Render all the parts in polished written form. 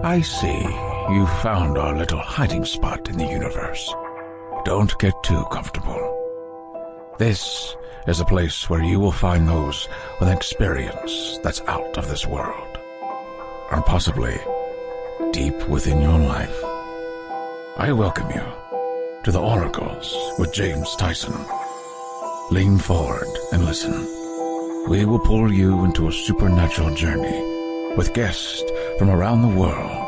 I see you found our little hiding spot in the universe. Don't get too comfortable. This is a place where you will find those with an experience that's out of this world, and possibly deep within your life. I welcome you to the Oracles with James Tyson. Lean forward and listen. We will pull you into a supernatural journey with guests from around the world,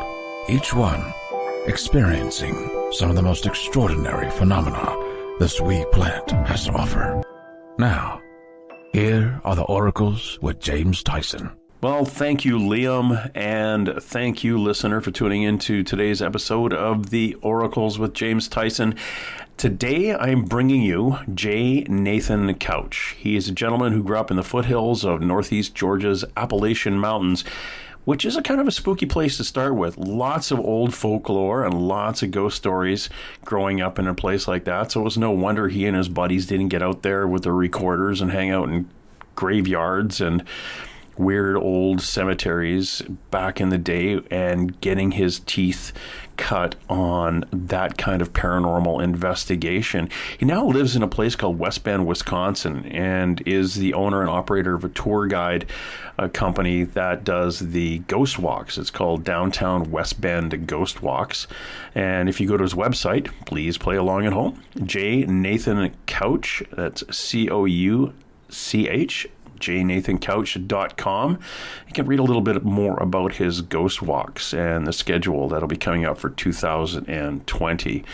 each one experiencing some of the most extraordinary phenomena this wee planet has to offer. Now, here are the Oracles with James Tyson. Well, thank you, Liam, and thank you, listener, for tuning into today's episode of the Oracles with James Tyson. Today, I'm bringing you J. Nathan Couch. He is a gentleman who grew up in the foothills of northeast Georgia's Appalachian Mountains, which is a kind of a spooky place to start with. Lots of old folklore and lots of ghost stories growing up in a place like that. So it was no wonder he and his buddies didn't get out there with their recorders and hang out in graveyards and weird old cemeteries back in the day and getting his teeth cut on that kind of paranormal investigation. He now lives in a place called West Bend, Wisconsin, and is the owner and operator of a tour guide company that does the ghost walks. It's called Downtown West Bend Ghost Walks. And if you go to his website, please play along at home. J. Nathan Couch, that's Couch, jnathancouch.com. You can read a little bit more about his ghost walks and the schedule that'll be coming up for 2020.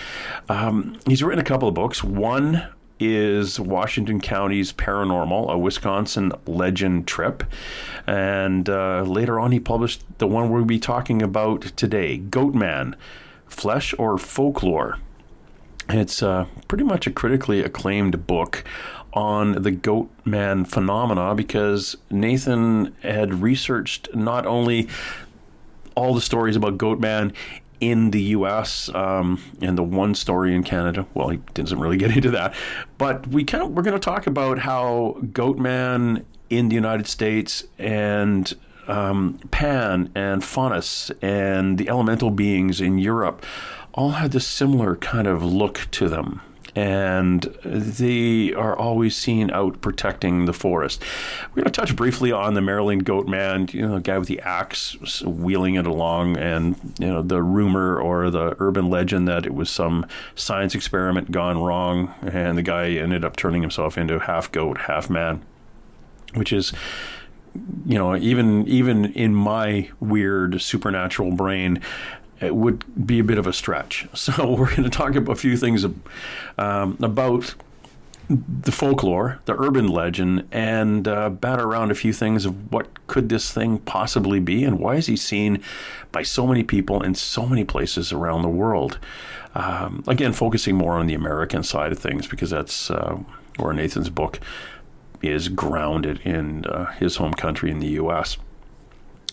He's written a couple of books. One is Washington County's Paranormal, a Wisconsin legend trip. And later on, he published the one we'll be talking about today, Goatman, Flesh or Folklore. It's pretty much a critically acclaimed book on the Goatman phenomena, because Nathan had researched not only all the stories about Goatman in the U.S. And the one story in Canada. Well, he doesn't really get into that, but we're going to talk about how Goatman in the United States and Pan and Foutas and the elemental beings in Europe all had this similar kind of look to them. And they are always seen out protecting the forest. We're going to touch briefly on the Maryland Goatman, the guy with the axe wheeling it along, and the rumor or the urban legend that it was some science experiment gone wrong, and the guy ended up turning himself into half goat, half man, which is, even in my weird supernatural brain, it would be a bit of a stretch. So we're going to talk about a few things about the folklore, the urban legend, and bat around a few things of what could this thing possibly be, and why is he seen by so many people in so many places around the world. Again, focusing more on the American side of things, because that's where Nathan's book is grounded in his home country in the U.S.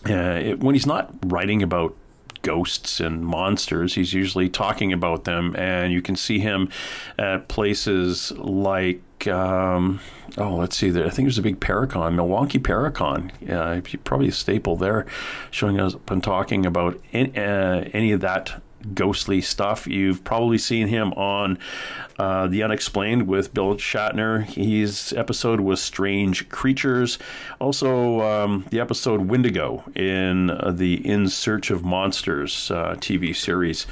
When he's not writing about ghosts and monsters, he's usually talking about them, and you can see him at places like let's see there. I think there's a big Paracon, Milwaukee Paracon. Probably a staple there, showing up and talking about any of that ghostly stuff. You've probably seen him on The Unexplained with Bill Shatner. His episode was Strange Creatures. Also, the episode Wendigo in the In Search of Monsters TV series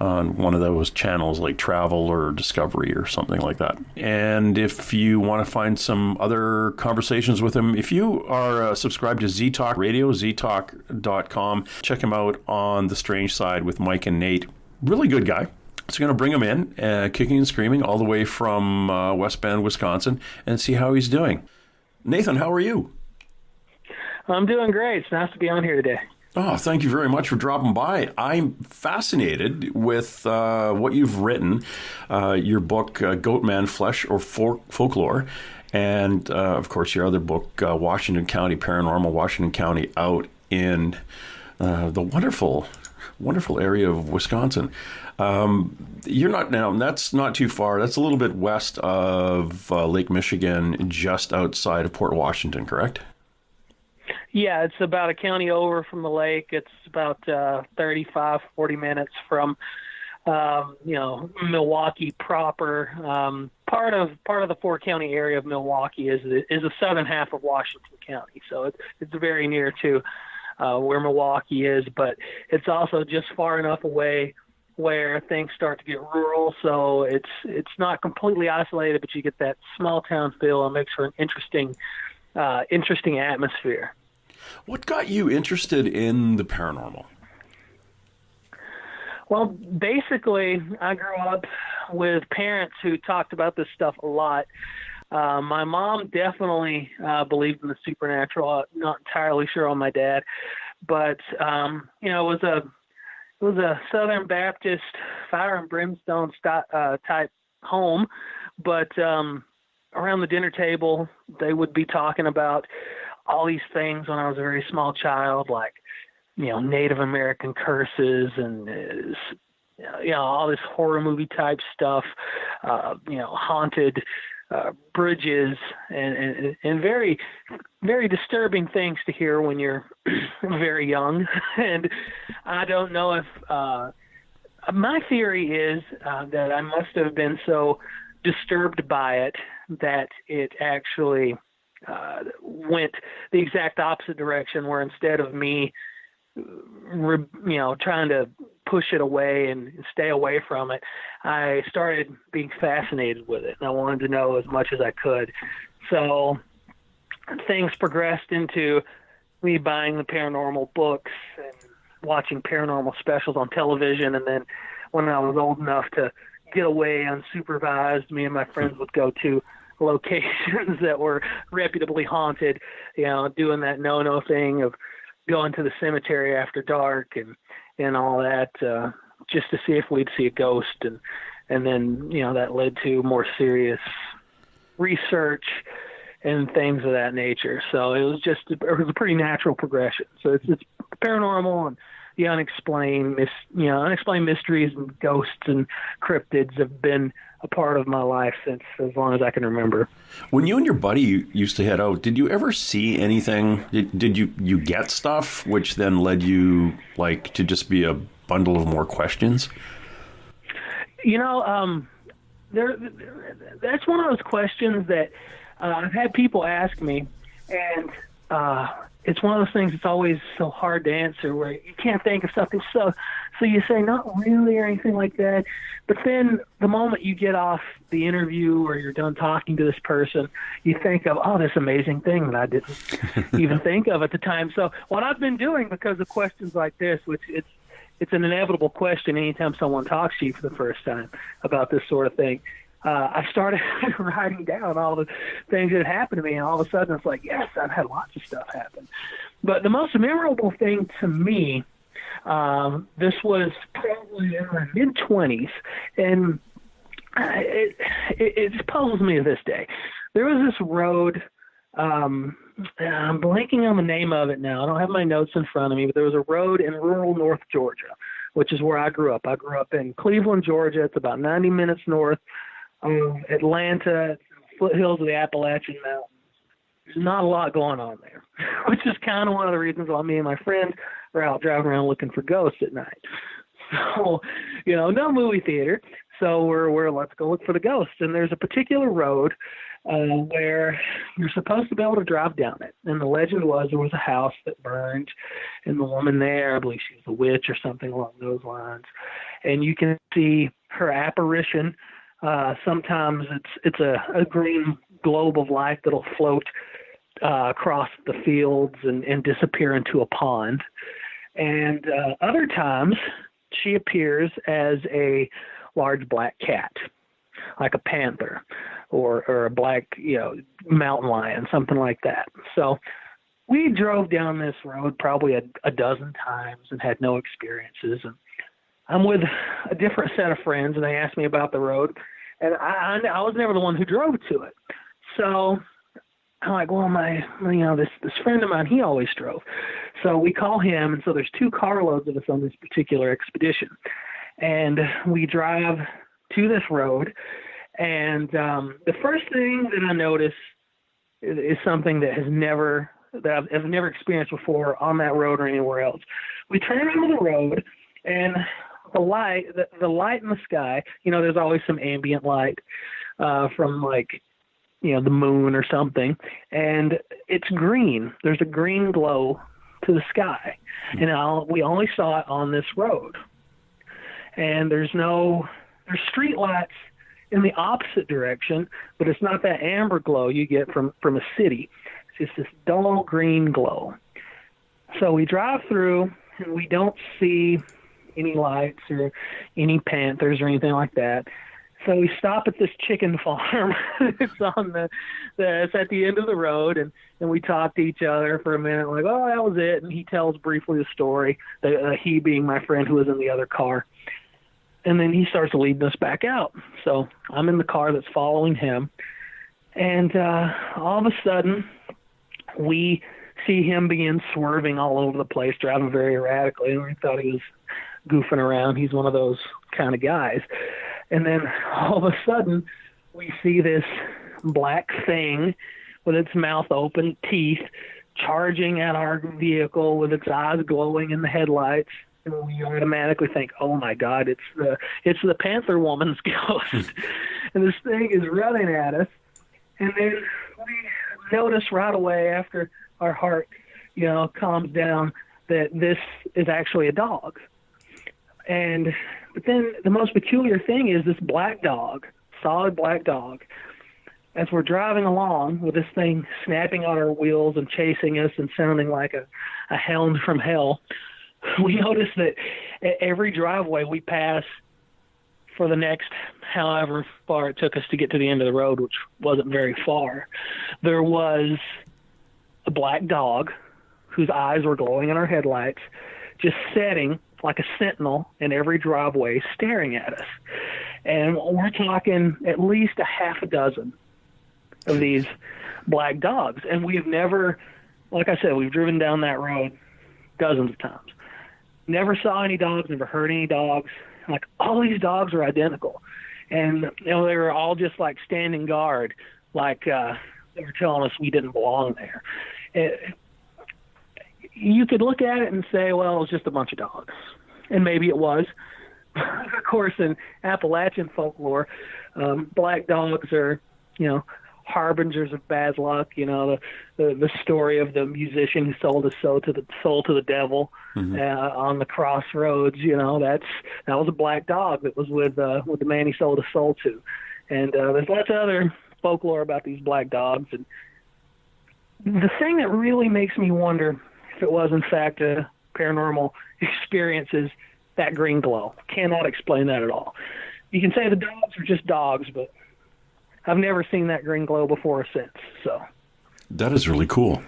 on one of those channels like Travel or Discovery or something like that. And if you want to find some other conversations with him, if you are subscribed to ZTalk Radio, ztalk.com, check him out on The Strange Side with Mike and Nate. Really good guy. So we're going to bring him in, kicking and screaming, all the way from West Bend, Wisconsin, and see how he's doing. Nathan, how are you? I'm doing great. It's nice to be on here today. Oh, thank you very much for dropping by. I'm fascinated with what you've written, your book, Goatman, Flesh or Folklore. And, of course, your other book, Washington County, Paranormal Washington County, out in the wonderful area of Wisconsin. You're not now, that's not too far. That's a little bit west of Lake Michigan, just outside of Port Washington, correct? Yeah, it's about a county over from the lake. It's about 35, 40 minutes from, Milwaukee proper. Part of the 4-county area of Milwaukee is the southern half of Washington County. So it's very near to where Milwaukee is, but it's also just far enough away where things start to get rural. So it's not completely isolated, but you get that small town feel and makes for an interesting atmosphere. What got you interested in the paranormal? Well, basically, I grew up with parents who talked about this stuff a lot. My mom definitely believed in the supernatural. I'm not entirely sure on my dad, but it was a Southern Baptist fire and brimstone type home. But around the dinner table, they would be talking about all these things when I was a very small child, like, Native American curses and, all this horror movie type stuff, haunted bridges and very, very disturbing things to hear when you're very young. And I don't know if my theory is that I must have been so disturbed by it that it actually went the exact opposite direction, where instead of me trying to push it away and stay away from it, I started being fascinated with it, and I wanted to know as much as I could. So things progressed into me buying the paranormal books and watching paranormal specials on television. And then when I was old enough to get away unsupervised, me and my friends would go to locations that were reputably haunted, doing that no thing of going to the cemetery after dark and all that, just to see if we'd see a ghost. And then, that led to more serious research and things of that nature. So it was a pretty natural progression. So it's paranormal and the unexplained mysteries and ghosts and cryptids have been a part of my life since as long as I can remember. When you and your buddy used to head out, did you ever see anything? Did you get stuff which then led you to just be a bundle of more questions? That's one of those questions that I've had people ask me, and it's one of those things that's always so hard to answer, where you can't think of something. So you say, not really or anything like that. But then the moment you get off the interview or you're done talking to this person, you think of, this amazing thing that I didn't even think of at the time. So what I've been doing, because of questions like this, which it's an inevitable question anytime someone talks to you for the first time about this sort of thing, I started writing down all the things that happened to me, and all of a sudden it's like, yes, I've had lots of stuff happen. But the most memorable thing to me, this was probably in my mid-20s, and it puzzles me to this day. There was this road, I'm blanking on the name of it now. I don't have my notes in front of me, but there was a road in rural North Georgia, which is where I grew up. I grew up in Cleveland, Georgia. It's about 90 minutes north of Atlanta, foothills of the Appalachian Mountains. There's not a lot going on there, which is kind of one of the reasons why me and my friends are out driving around looking for ghosts at night. So, no movie theater. So we're let's go look for the ghosts. And there's a particular road where you're supposed to be able to drive down it. And the legend was there was a house that burned, and the woman there, I believe she was a witch or something along those lines. And you can see her apparition. Sometimes it's a green globe of light that'll float across the fields and disappear into a pond. And other times she appears as a large black cat, like a panther or a black, mountain lion, something like that. So we drove down this road probably a dozen times and had no experiences. And I'm with a different set of friends, and they asked me about the road, and I was never the one who drove to it. So I'm like, well, this friend of mine, he always drove. So we call him, and so there's 2 carloads of us on this particular expedition. And we drive to this road, and the first thing that I notice is something that I've never experienced before on that road or anywhere else. We turn onto the road, and the light in the sky, there's always some ambient light from the moon or something, and it's green. There's a green glow to the sky, and we only saw it on this road. And there's street lights in the opposite direction, but it's not that amber glow you get from a city. It's just this dull green glow. So we drive through, and we don't see any lights or any panthers or anything like that. So we stop at this chicken farm. It's at the end of the road, and we talk to each other for a minute, like, oh, that was it. And he tells briefly the story, he being my friend who was in the other car. And then he starts leading us back out. So I'm in the car that's following him. And all of a sudden, we see him begin swerving all over the place, driving very erratically. And we thought he was goofing around. He's one of those kind of guys. And then all of a sudden, we see this black thing with its mouth open, teeth, charging at our vehicle with its eyes glowing in the headlights. And we automatically think, oh my God, it's the Panther Woman's ghost. And this thing is running at us. And then we notice right away, after our heart, calms down, that this is actually a dog. But then the most peculiar thing is this black dog, solid black dog, as we're driving along with this thing snapping on our wheels and chasing us and sounding like a hound from hell, we notice that at every driveway we pass for the next however far it took us to get to the end of the road, which wasn't very far, there was a black dog whose eyes were glowing in our headlights, just sitting like a sentinel in every driveway staring at us. And we're talking at least a half a dozen of these black dogs. And we've never, like I said, we've driven down that road dozens of times. Never saw any dogs, never heard any dogs. Like, all these dogs are identical. And, they were all just like standing guard, like they were telling us we didn't belong there. You could look at it and say, well, it was just a bunch of dogs. And maybe it was. Of course, in Appalachian folklore, black dogs are, harbingers of bad luck. The story of the musician who sold his soul to the devil on the crossroads. That was a black dog that was with the man he sold his soul to. And there's lots of other folklore about these black dogs. And the thing that really makes me wonder if it was in fact a paranormal experience is that green glow. Cannot explain that at all. You can say the dogs are just dogs, but I've never seen that green glow before or since. So that is really cool.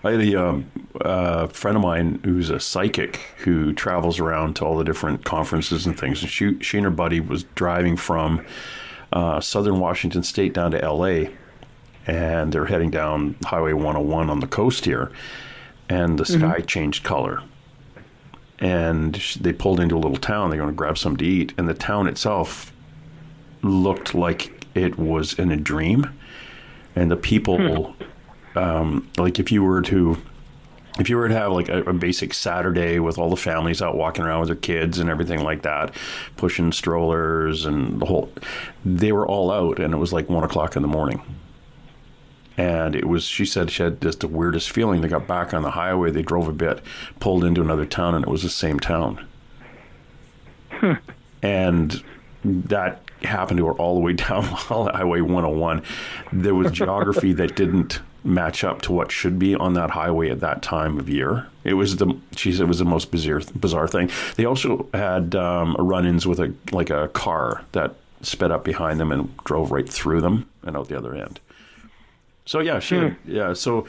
I had a friend of mine who's a psychic who travels around to all the different conferences and things. And she and her buddy was driving from southern Washington State down to L.A., and they're heading down Highway 101 on the coast here, and the sky changed color. And they pulled into a little town. They're going to grab something to eat, and the town itself looked like it was in a dream. And the people, like if you were to have like a basic Saturday with all the families out walking around with their kids and everything like that, pushing strollers and they were all out, and it was like 1 o'clock in the morning. And she said she had just the weirdest feeling. They got back on the highway, they drove a bit, pulled into another town, and it was the same town. And that happened to her all the way down Highway 101. There was geography that didn't match up to what should be on that highway at that time of year. She said it was the most bizarre thing. They also had run-ins with a car that sped up behind them and drove right through them and out the other end. So so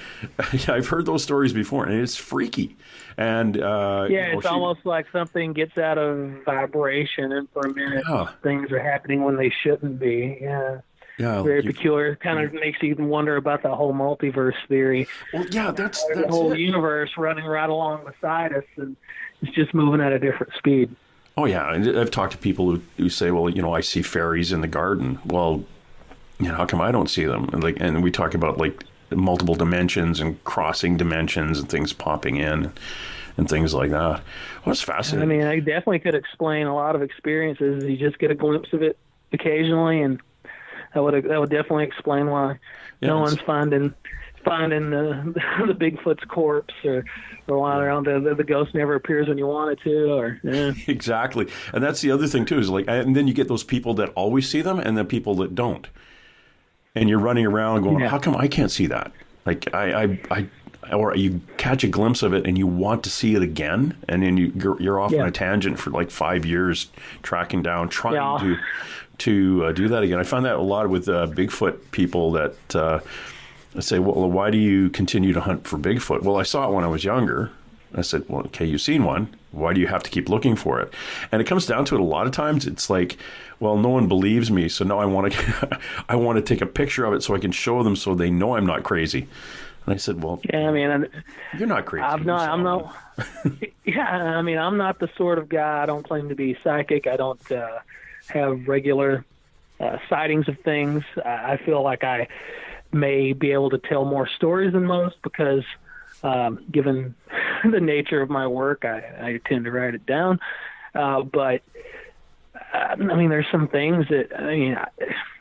I've heard those stories before, and it's freaky. And it's almost like something gets out of vibration, and for a minute things are happening when they shouldn't be. Yeah. Yeah, very peculiar. Kind of makes you wonder about the whole multiverse theory. well, yeah, that's The whole it. universe running right along beside us, and it's just moving at a different speed. Oh yeah, and I've talked to people who say, well, I see fairies in the garden. Well, how come I don't see them? And we talk about like multiple dimensions and crossing dimensions and things popping in and things like that. Well, it's fascinating. I mean, I definitely could explain a lot of experiences. You just get a glimpse of it occasionally, and that would definitely explain why no one's finding the Bigfoot's corpse, or why the ghost never appears when you want it to, or Exactly. And that's the other thing too, is like, and then you get those people that always see them and the people that don't. And you're running around going, how come I can't see that? Like or you catch a glimpse of it and you want to see it again, and then you're off on a tangent for like 5 years, tracking down, trying to do that again. I find that a lot with Bigfoot people that say, well, why do you continue to hunt for Bigfoot? Well, I saw it when I was younger. I said, well, okay, you've seen one. Why do you have to keep looking for it? And it comes down to it a lot of times. It's like, well, no one believes me, so now I want to take a picture of it so I can show them so they know I'm not crazy. And I said, well, yeah, I mean, you're not crazy. I'm not. Yeah, I mean, I'm not the sort of guy. I don't claim to be psychic. I don't have regular sightings of things. I feel like I may be able to tell more stories than most because, given the nature of my work, I tend to write it down. But I mean, there's some things that, I mean,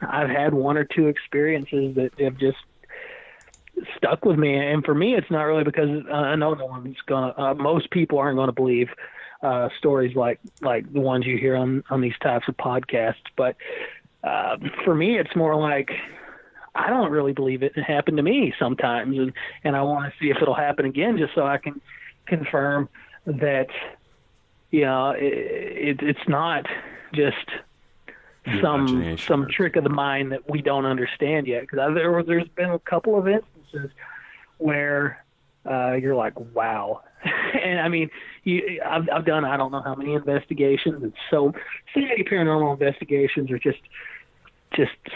I've had one or two experiences that have just stuck with me. And for me, it's not really because I know no one's gonna, most people aren't going to believe stories like the ones you hear on these types of podcasts. But for me, it's more like, I don't really believe it. It happened to me sometimes, and I want to see if it'll happen again, just so I can confirm that, it's not just some trick of the mind that we don't understand yet. Because there's been a couple of instances where you're like, wow. And I mean, I've done I don't know how many investigations, and so many paranormal investigations are just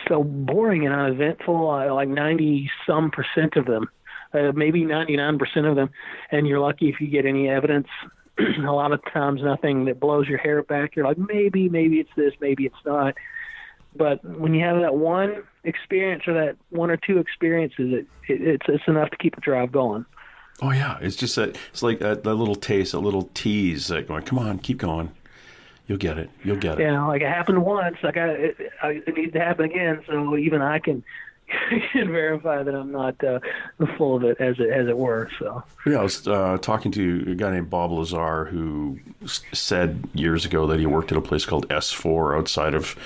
so boring and uneventful, like 90-some% of them, maybe 99% of them. And you're lucky if you get any evidence. A lot of times nothing that blows your hair back. You're like, maybe it's this, maybe it's not. But when you have that one experience or that one or two experiences, it's enough to keep the drive going. Oh, yeah. It's just that, it's like that little taste, that little tease, like going, come on, keep going. You'll get it. Yeah, like it happened once. Like it needs to happen again, so even I can verify that I'm not full of it, as it were. So yeah, I was talking to a guy named Bob Lazar who said years ago that he worked at a place called S4 outside of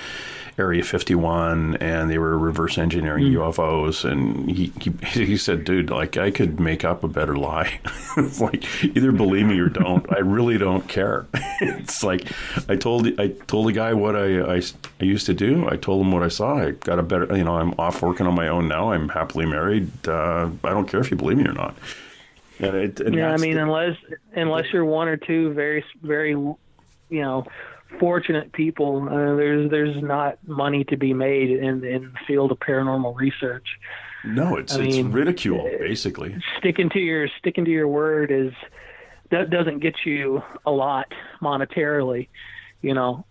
Area 51, and they were reverse engineering UFOs. And he said, dude, like, I could make up a better lie. It's like, either believe me or don't. I really don't care. It's like, I told the guy what I used to do. I told him what I saw. I got a better, I'm off working on my own now. I'm happily married. I don't care if you believe me or not. I mean, unless you're one or two very, very, fortunate people, there's not money to be made in the field of paranormal research. No, it's ridicule, basically. Sticking to your word that doesn't get you a lot monetarily, Well,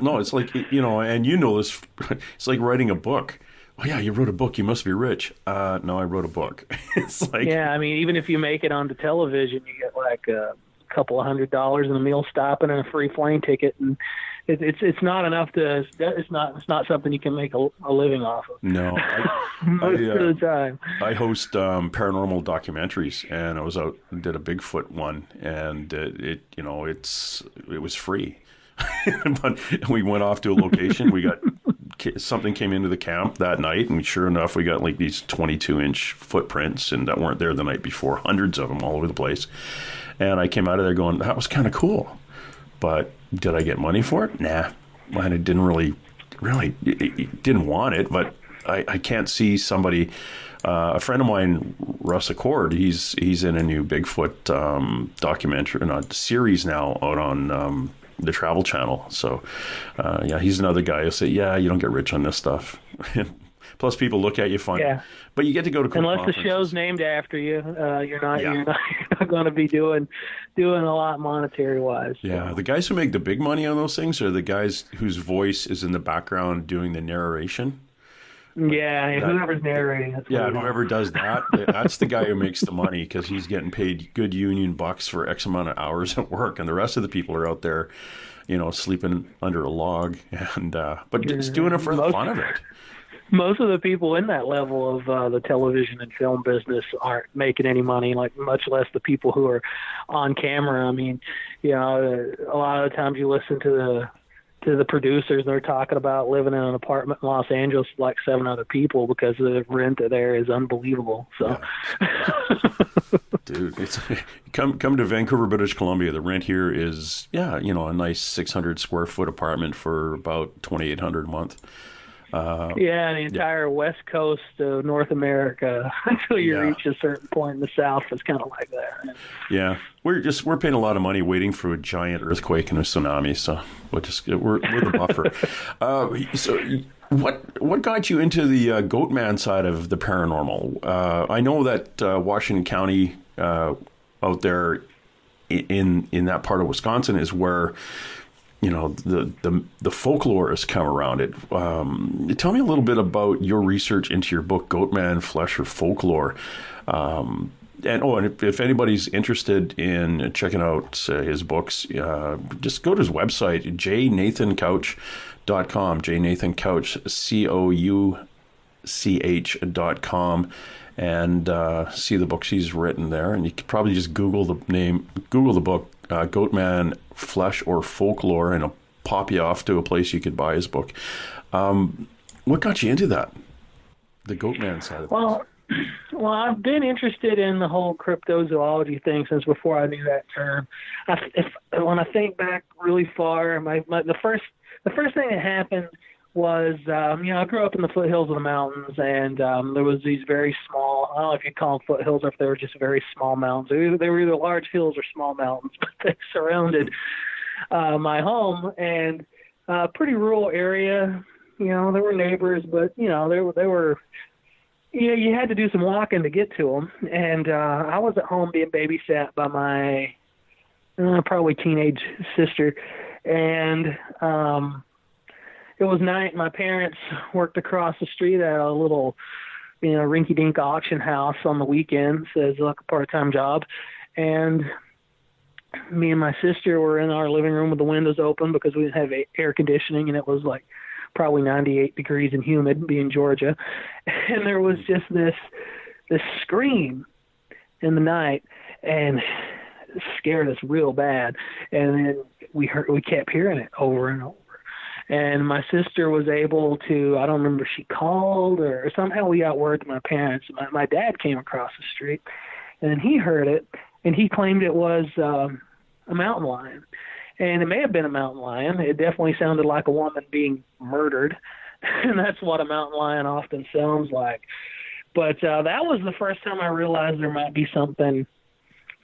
no, it's like, and this, it's like writing a book. Oh yeah, you wrote a book, you must be rich. No, I wrote a book. It's like, yeah, I mean, even if you make it onto television, you get like a couple of $100 and a meal stipend and a free plane ticket, and it's not enough to. It's not something you can make a living off of. No, most of the time. I host paranormal documentaries, and I was out and did a Bigfoot one, and it was free. But we went off to a location. We got something came into the camp that night, and sure enough, we got like these 22-inch footprints, and that weren't there the night before. Hundreds of them all over the place. And I came out of there going, that was kind of cool. But did I get money for it? Nah. And I didn't really didn't want it, but I can't see somebody. A friend of mine, Russ Accord, he's in a new Bigfoot documentary, not series now, out on the Travel Channel. So, yeah, he's another guy who say, yeah, you don't get rich on this stuff. Plus, people look at you funny. Yeah. But you get to go to cool unless the show's named after you, you're not going to be doing a lot monetary wise. Yeah, the guys who make the big money on those things are the guys whose voice is in the background doing the narration. Yeah, whoever's narrating. Whoever does that, that's the guy who makes the money because he's getting paid good union bucks for X amount of hours at work, and the rest of the people are out there, sleeping under a log, and but just doing it for the fun of it. Most of the people in that level of the television and film business aren't making any money, like much less the people who are on camera. I mean, a lot of the times you listen to the producers, they're talking about living in an apartment in Los Angeles with like 7 other people because the rent there is unbelievable. So, yeah. Dude, it's come to Vancouver, British Columbia. The rent here is a nice 600 square foot apartment for about $2,800 a month. The entire west coast of North America until you reach a certain point in the south is kind of like that. Yeah, we're paying a lot of money waiting for a giant earthquake and a tsunami, so we're the buffer. So what got you into the Goatman side of the paranormal? I know that Washington County out there in that part of Wisconsin is where the folklore has come around it. Tell me a little bit about your research into your book, Goatman, Flesh or Folklore. And if anybody's interested in checking out his books, just go to his website, jnathancouch.com, jnathancouch.com, and see the books he's written there. And you could probably just Google the book, Goatman, Flesh or Folklore, and it'll pop you off to a place you could buy his book. What got you into that, the Goatman side of things? Well, I've been interested in the whole cryptozoology thing since before I knew that term. When I think back really far, the first thing that happened was, I grew up in the foothills of the mountains, and there was these very small, I don't know if you call them foothills or if they were just very small mountains. They were either large hills or small mountains, but they surrounded my home, and pretty rural area. There were neighbors, but, they were, you had to do some walking to get to them. And I was at home being babysat by my probably teenage sister, and it was night. My parents worked across the street at a little, rinky-dink auction house on the weekends as like a part-time job. And me and my sister were in our living room with the windows open because we didn't have air conditioning, and it was like probably 98 degrees and humid, being Georgia. And there was just this scream in the night, and it scared us real bad. And then we kept hearing it over and over. And my sister was able to, I don't remember if she called or somehow we got word to my parents. My dad came across the street, and he heard it, and he claimed it was a mountain lion. And it may have been a mountain lion. It definitely sounded like a woman being murdered, and that's what a mountain lion often sounds like. But that was the first time I realized there might be something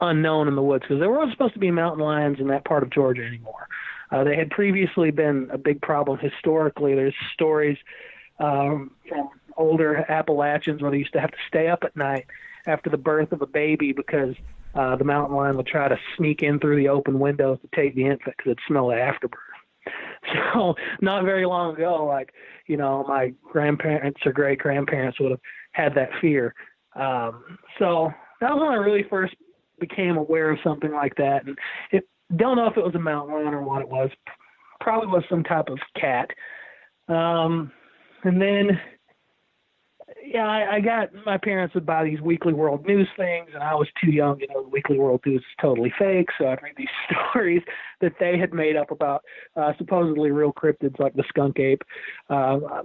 unknown in the woods, because there weren't supposed to be mountain lions in that part of Georgia anymore. They had previously been a big problem historically. There's stories from older Appalachians where they used to have to stay up at night after the birth of a baby because the mountain lion would try to sneak in through the open windows to take the infant because it'd smell of afterbirth. So not very long ago, my grandparents or great-grandparents would have had that fear. So that was when I really first became aware of something like that. And don't know if it was a mountain lion or what it was. Probably was some type of cat. And then, I got, my parents would buy these Weekly World News things, and I was too young to know the Weekly World News is totally fake, so I'd read these stories that they had made up about supposedly real cryptids like the skunk ape,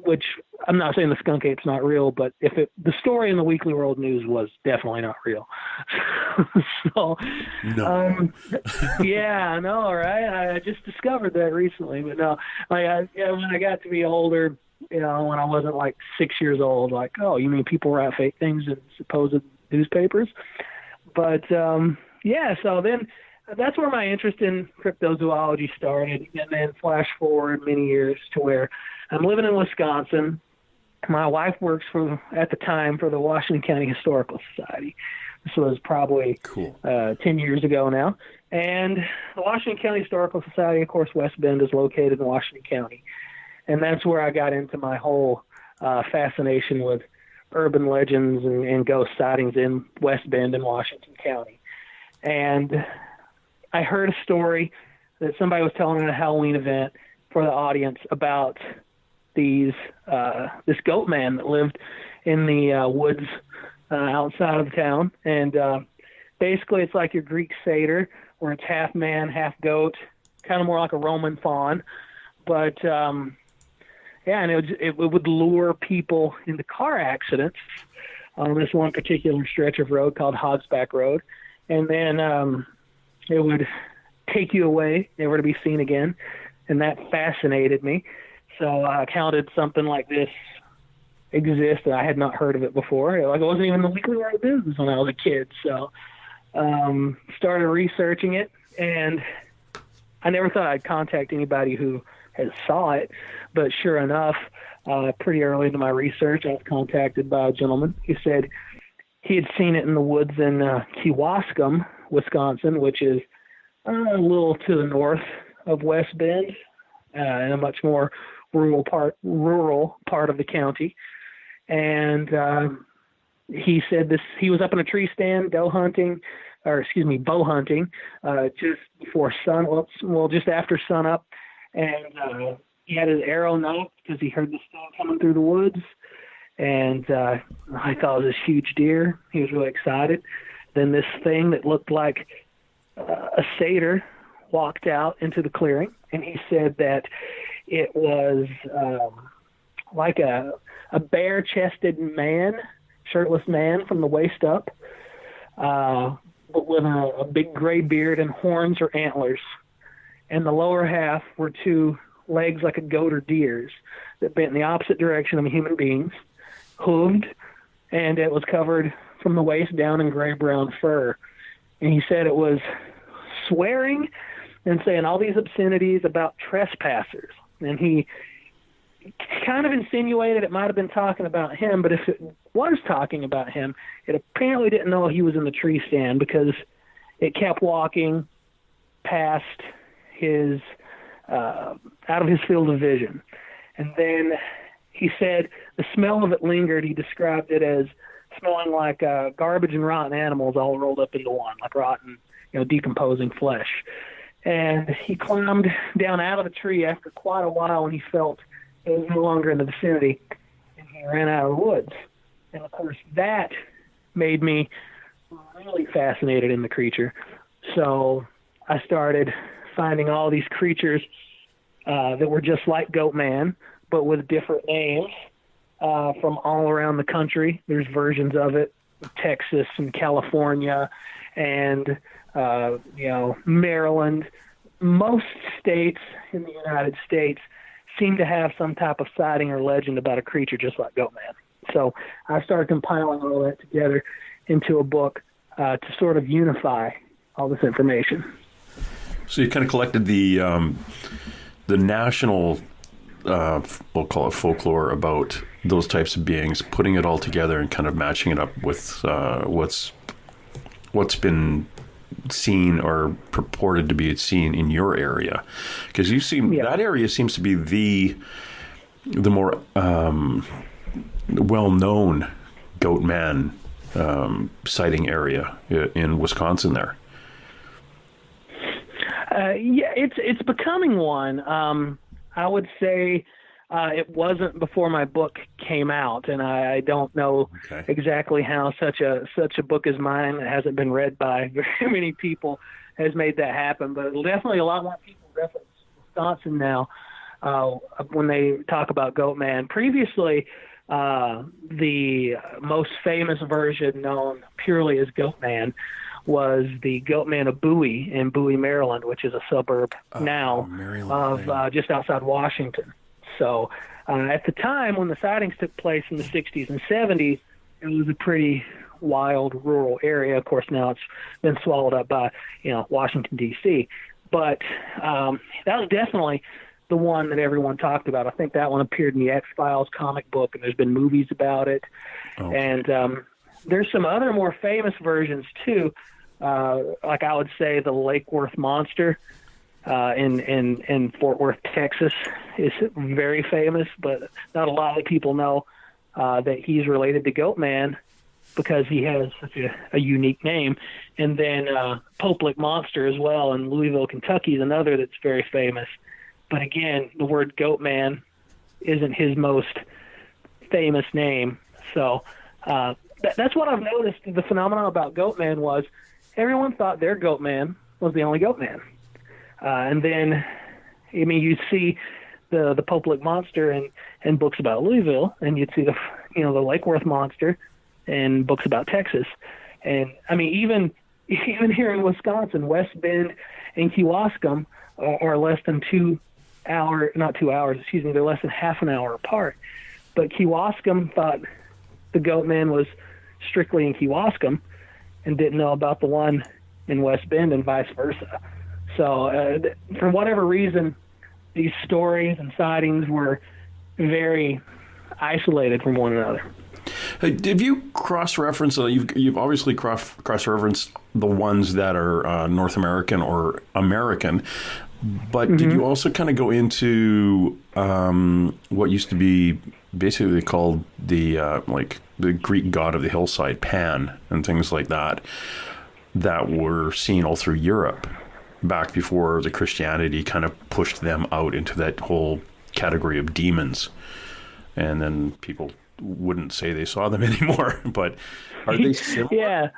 which I'm not saying the skunk ape's not real, but the story in the Weekly World News was definitely not real. So, no. Yeah, I know, right? I just discovered that recently, but no, when I got to be older, when I wasn't like 6 years old, like, oh, you mean people write fake things in supposed newspapers? But, so then that's where my interest in cryptozoology started, and then flash forward many years to where I'm living in Wisconsin. My wife works at the time for the Washington County Historical Society. This was probably 10 years ago now. And the Washington County Historical Society, of course, West Bend is located in Washington County. And that's where I got into my whole fascination with urban legends and ghost sightings in West Bend in Washington County. And I heard a story that somebody was telling at a Halloween event for the audience about this Goatman that lived in the woods outside of town. And basically it's like your Greek satyr, where it's half man, half goat, kind of more like a Roman faun. But and it would lure people into car accidents on this one particular stretch of road called Hogsback Road. And then it would take you away, never to be seen again. And that fascinated me. So I counted something like this exist, and I had not heard of it before. Like, it wasn't even the weekly line of business when I was a kid. So started researching it, and I never thought I'd contact anybody who had saw it. But sure enough, pretty early into my research, I was contacted by a gentleman. He said he had seen it in the woods in Kewaskum, Wisconsin, which is a little to the north of West Bend, in a much more rural part of the county. And he said he was up in a tree stand bow hunting, just before just after sun up, and he had his arrow knocked because he heard this thing coming through the woods, and I thought it was this huge deer. He was really excited. Then this thing that looked like a satyr walked out into the clearing, and he said that it was like a bare-chested man, shirtless man from the waist up, but with a big gray beard and horns or antlers. And the lower half were two legs like a goat or deer's that bent in the opposite direction of a human being's, hooved, and it was covered from the waist down in gray-brown fur. And he said it was swearing and saying all these obscenities about trespassers. And he kind of insinuated it might have been talking about him, but if it was talking about him, it apparently didn't know he was in the tree stand, because it kept walking past his out of his field of vision. And then he said the smell of it lingered. He described it as smelling like garbage and rotten animals all rolled up into one, like rotten, decomposing flesh. And he climbed down out of the tree after quite a while, and he felt it was no longer in the vicinity, and he ran out of the woods. And of course, that made me really fascinated in the creature. So I started finding all these creatures that were just like Goatman, but with different names from all around the country. There's versions of it, Texas and California, and Maryland. Most states in the United States seem to have some type of sighting or legend about a creature just like Goatman. So I started compiling all that together into a book to sort of unify all this information. So you kind of collected the national, we'll call it folklore, about those types of beings, putting it all together and kind of matching it up with what's been seen or purported to be seen in your area, because that area seems to be the more well-known Goatman sighting area in Wisconsin there. It's becoming one. I would say it wasn't before my book came out, and I don't know exactly how such a book as mine that hasn't been read by very many people has made that happen. But definitely a lot more people reference Wisconsin now when they talk about Goatman. Previously, the most famous version known purely as Goatman was the Goatman of Bowie in Bowie, Maryland, which is a suburb of just outside Washington. So at the time when the sightings took place in the 60s and 70s, it was a pretty wild rural area. Of course, now it's been swallowed up by, Washington, D.C. But that was definitely the one that everyone talked about. I think that one appeared in the X-Files comic book, and there's been movies about it. Oh. And there's some other more famous versions, too. Like I would say the Lake Worth Monster in Fort Worth, Texas is very famous, but not a lot of people know that he's related to Goatman because he has such a unique name. And then Pope Monster as well in Louisville, Kentucky is another that's very famous. But again, the word Goatman isn't his most famous name. So that's what I've noticed. The phenomenon about Goatman was everyone thought their Goatman was the only Goatman. And then, you see the Pope Monster in books about Louisville, and you'd see the Lake Worth Monster in books about Texas. And even here in Wisconsin, West Bend and Kewaskum are less than they're less than half an hour apart. But Kewaskum thought the Goatman was strictly in Kewaskum and didn't know about the one in West Bend and vice versa. So for whatever reason, these stories and sightings were very isolated from one another. Have you cross-referenced, you've obviously cross-referenced the ones that are North American or American, but did you also kind of go into what used to be basically called the Greek god of the hillside, Pan, and things like that were seen all through Europe back before the Christianity kind of pushed them out into that whole category of demons? And then people wouldn't say they saw them anymore, but are they similar? Yeah.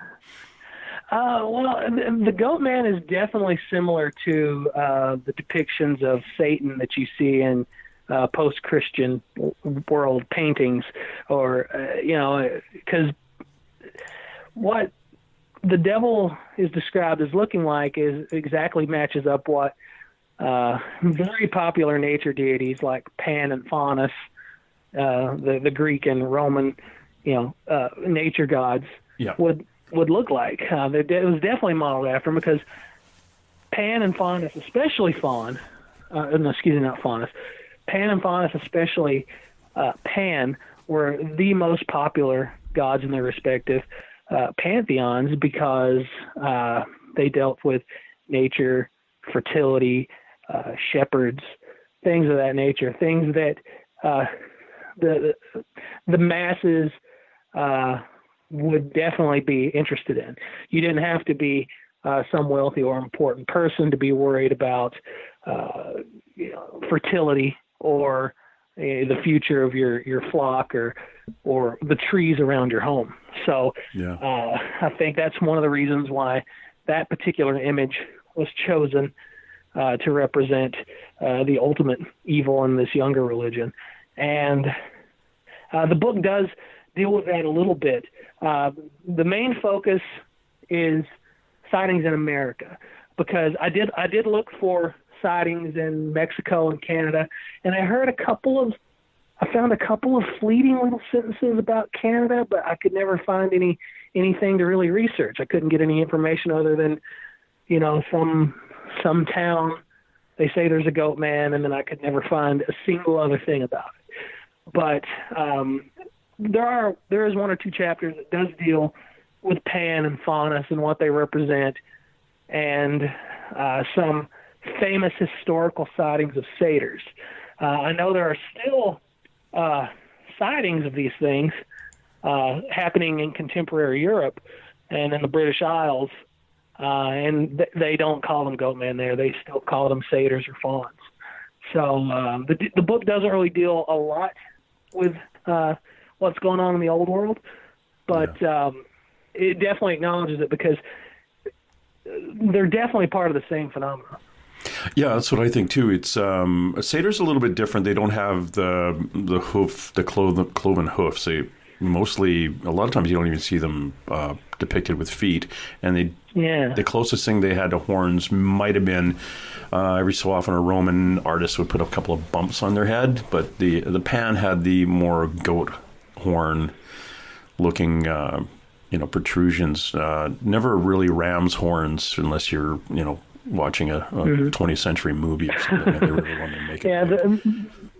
Well, the Goatman is definitely similar to the depictions of Satan that you see in post-Christian world paintings, or, because what the devil is described as looking like is exactly matches up what very popular nature deities like Pan and Foutas, the Greek and Roman, nature gods would look like. It was definitely modeled after him because Pan and Foutas, especially Pan and Foutas, especially Pan, were the most popular gods in their respective pantheons because they dealt with nature, fertility, shepherds, things of that nature, things that the masses would definitely be interested in. You didn't have to be some wealthy or important person to be worried about fertility or the future of your flock or the trees around your home. So I think that's one of the reasons why that particular image was chosen to represent the ultimate evil in this younger religion. And the book does deal with that a little bit. The main focus is sightings in America, because I did look for sightings in Mexico and Canada, and I found a couple of fleeting little sentences about Canada, but I could never find anything to really research. I couldn't get any information other than, some town, they say there's a Goatman, and then I could never find a single other thing about it. But there is one or two chapters that does deal with Pan and Foutas and what they represent, and some famous historical sightings of satyrs. I know there are still sightings of these things happening in contemporary Europe and in the British Isles, and they don't call them Goatman there. They still call them satyrs or fawns. So the book doesn't really deal a lot with what's going on in the old world, but it definitely acknowledges it because they're definitely part of the same phenomenon. Yeah, that's what I think too. It's a satyr's a little bit different. They don't have the cloven hoofs. They mostly, a lot of times you don't even see them depicted with feet. And the closest thing they had to horns might have been every so often a Roman artist would put a couple of bumps on their head, but the Pan had the more goat horn looking protrusions. Never really ram's horns unless you're, watching a 20th century movie or something. And they really wanted to make it. Yeah,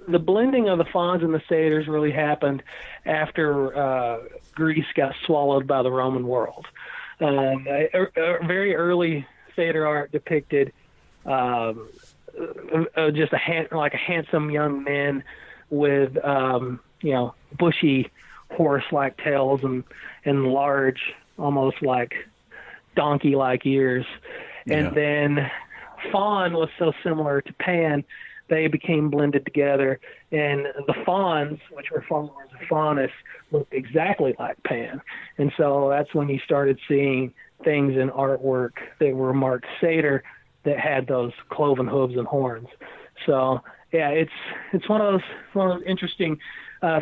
the blending of the fawns and the satyrs really happened after Greece got swallowed by the Roman world. A very early satyr art depicted just a handsome young man with bushy horse-like tails and large, almost like donkey-like ears. And then faun was so similar to Pan, they became blended together, and the fawns, which were followers of Foutas, looked exactly like Pan. And so that's when you started seeing things in artwork that were marked satyr that had those cloven hooves and horns. So yeah, it's one of those interesting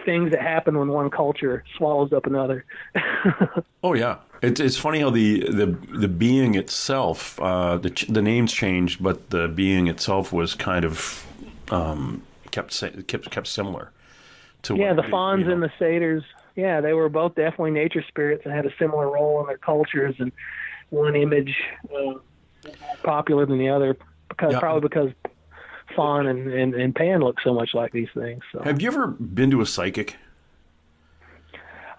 things that happen when one culture swallows up another. Oh yeah, it's funny how the being itself, the names changed, but the being itself was kind of kept similar to the fawns and the satyrs. Yeah, they were both definitely nature spirits and had a similar role in their cultures, and one image more popular than the other probably because faun and Pan look so much like these things. So. Have you ever been to a psychic?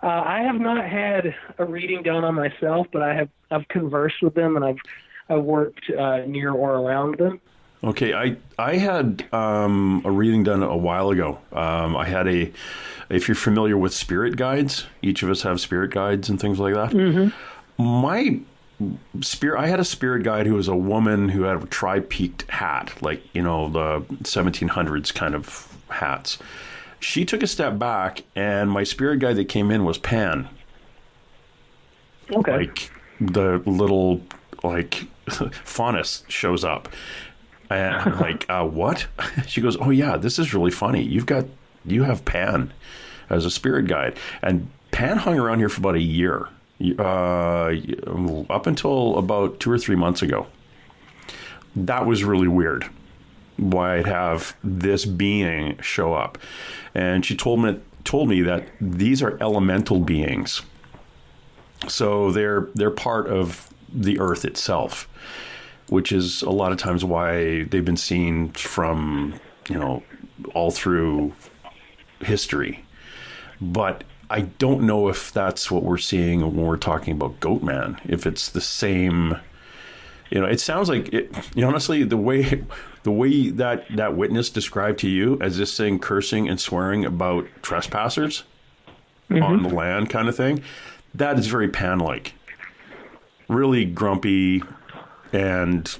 I have not had a reading done on myself, but I've conversed with them, and I've worked near or around them. Okay, I had a reading done a while ago. I had if you're familiar with spirit guides, each of us have spirit guides and things like that. Mm-hmm. I had a spirit guide who was a woman who had a tri-peaked hat, like, the 1700s kind of hats. She took a step back, and my spirit guide that came in was Pan. Okay. Like the little, Foutas shows up. And I'm like, what? She goes, oh yeah, this is really funny. You have Pan as a spirit guide. And Pan hung around here for about a year. Up until about 2 or 3 months ago. That was really weird. Why I'd have this being show up. And she told me that these are elemental beings. So they're part of the earth itself, which is a lot of times why they've been seen from, all through history. But I don't know if that's what we're seeing when we're talking about Goatman. If it's the same, it sounds like it. Honestly, the way that witness described to you as this thing cursing and swearing about trespassers on the land, kind of thing, that is very Pan-like. Really grumpy and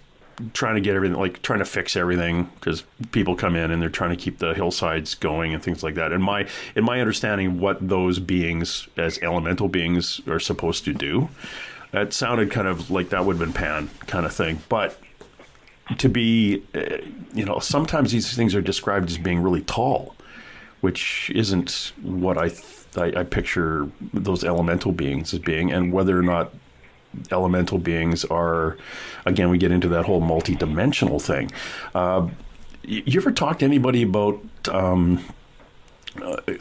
trying to get everything, trying to fix everything, because people come in and they're trying to keep the hillsides going and things like that. In my understanding, what those beings as elemental beings are supposed to do, that sounded kind of like that would have been Pan kind of thing. But to be, sometimes these things are described as being really tall, which isn't what I picture those elemental beings as being, and whether or not elemental beings are, again, we get into that whole multi-dimensional thing. You ever talk to anybody about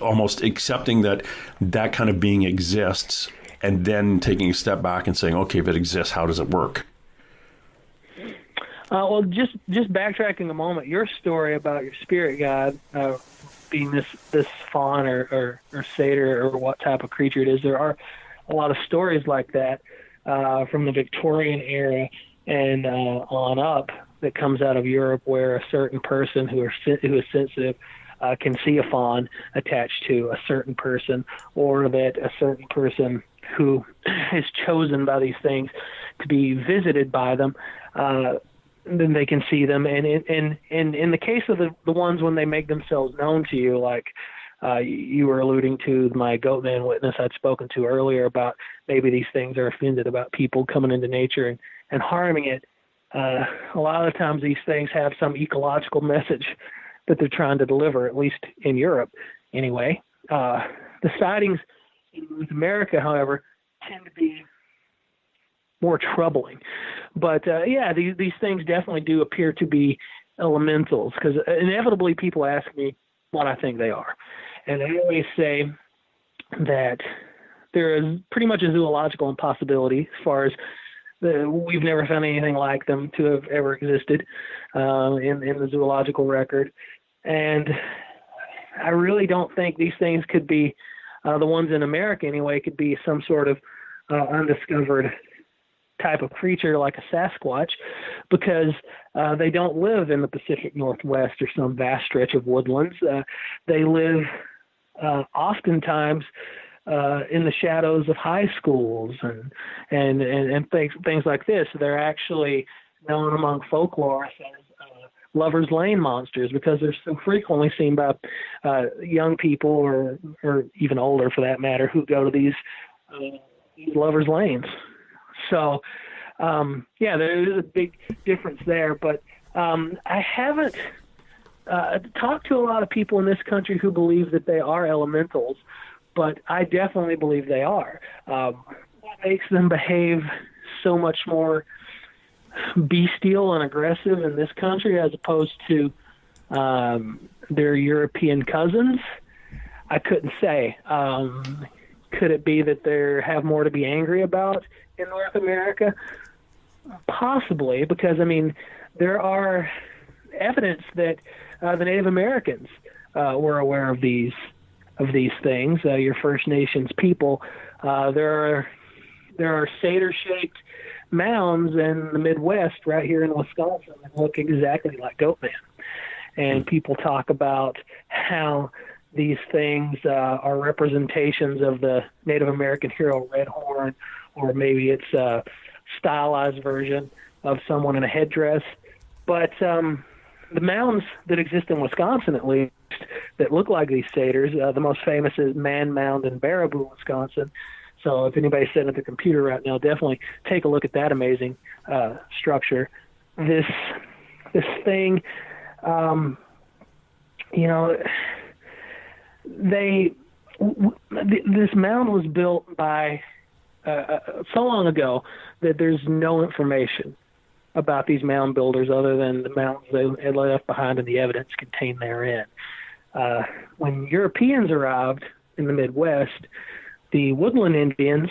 almost accepting that kind of being exists, and then taking a step back and saying, okay, if it exists, how does it work? Well, just backtracking a moment, your story about your spirit guide being this faun or satyr or what type of creature it is, there are a lot of stories like that from the Victorian era and on up that comes out of Europe, where a certain person who is sensitive can see a faun attached to a certain person, or that a certain person who is chosen by these things to be visited by them, then they can see them. And in the case of the ones when they make themselves known to you, like you were alluding to my Goatman witness I'd spoken to earlier about maybe these things are offended about people coming into nature and harming it. A lot of the times these things have some ecological message that they're trying to deliver, at least in Europe anyway. The sightings in North America, however, tend to be more troubling. But these things definitely do appear to be elementals, because inevitably people ask me what I think they are. And I always say that there is pretty much a zoological impossibility as far as we've never found anything like them to have ever existed in the zoological record. And I really don't think these things could be, the ones in America anyway, could be some sort of undiscovered type of creature like a Sasquatch, because they don't live in the Pacific Northwest or some vast stretch of woodlands. They live oftentimes in the shadows of high schools and things like this. They're actually known among folklore as lovers' lane monsters because they're so frequently seen by young people or even older for that matter who go to these lovers' lanes. So, there is a big difference there. But I haven't talked to a lot of people in this country who believe that they are elementals, but I definitely believe they are. What makes them behave so much more bestial and aggressive in this country as opposed to their European cousins, I couldn't say. Could it be that they have more to be angry about in North America? Possibly, because, I mean, there are evidence that the Native Americans were aware of these things, your First Nations people. There are satyr-shaped mounds in the Midwest right here in Wisconsin that look exactly like Goatman. And people talk about how these things are representations of the Native American hero Redhorn, or maybe it's a stylized version of someone in a headdress. But the mounds that exist in Wisconsin, at least, that look like these satyrs, the most famous is Man Mound in Baraboo, Wisconsin. So if anybody's sitting at the computer right now, definitely take a look at that amazing structure. This thing, this mound was built by so long ago that there's no information about these mound builders other than the mounds they had left behind and the evidence contained therein. When Europeans arrived in the Midwest, the woodland Indians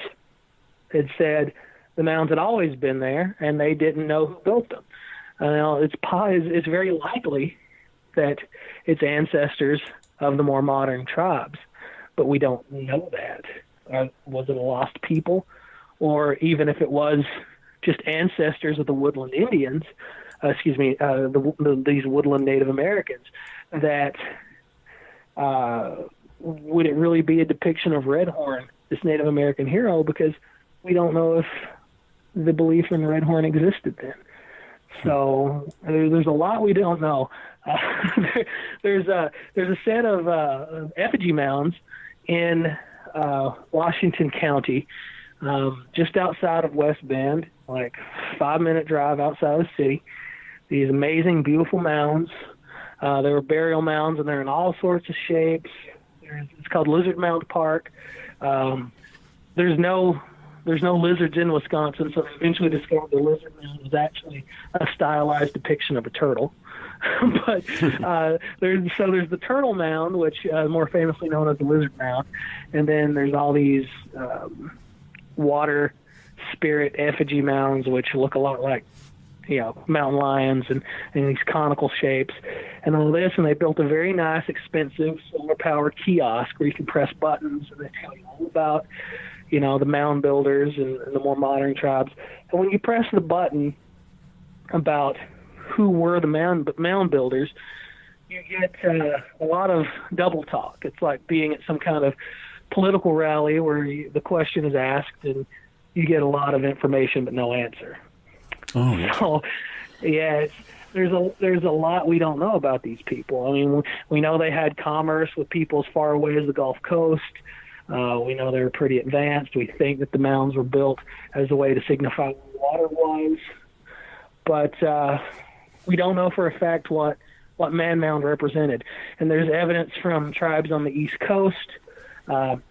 had said the mounds had always been there and they didn't know who built them. Now, it's very likely that it's ancestors of the more modern tribes, but we don't know that. Was it a lost people? Or even if it was just ancestors of the woodland Indians, these woodland Native Americans, that would it really be a depiction of Redhorn, this Native American hero? Because we don't know if the belief in Redhorn existed then. So there's a lot we don't know. There's a set of effigy mounds in Washington County, just outside of West Bend, like 5-minute drive outside of the city. These amazing, beautiful mounds. There were burial mounds, and they're in all sorts of shapes. It's called Lizard Mound Park. There's no lizards in Wisconsin, so they eventually discovered the lizard mound was actually a stylized depiction of a turtle. But there's the turtle mound, which is more famously known as the lizard mound, and then there's all these water spirit effigy mounds, which look a lot like mountain lions and these conical shapes and all this. And they built a very nice, expensive, solar-powered kiosk where you can press buttons and they tell you all about the mound builders and the more modern tribes. And when you press the button about who were the mound builders, you get a lot of double talk. It's like being at some kind of political rally where the question is asked and you get a lot of information but no answer. Oh, yeah. So, yeah, there's a lot we don't know about these people. I mean, we know they had commerce with people as far away as the Gulf Coast. We know they were pretty advanced. We think that the mounds were built as a way to signify where water was. But we don't know for a fact what Man Mound represented. And there's evidence from tribes on the East Coast. I'm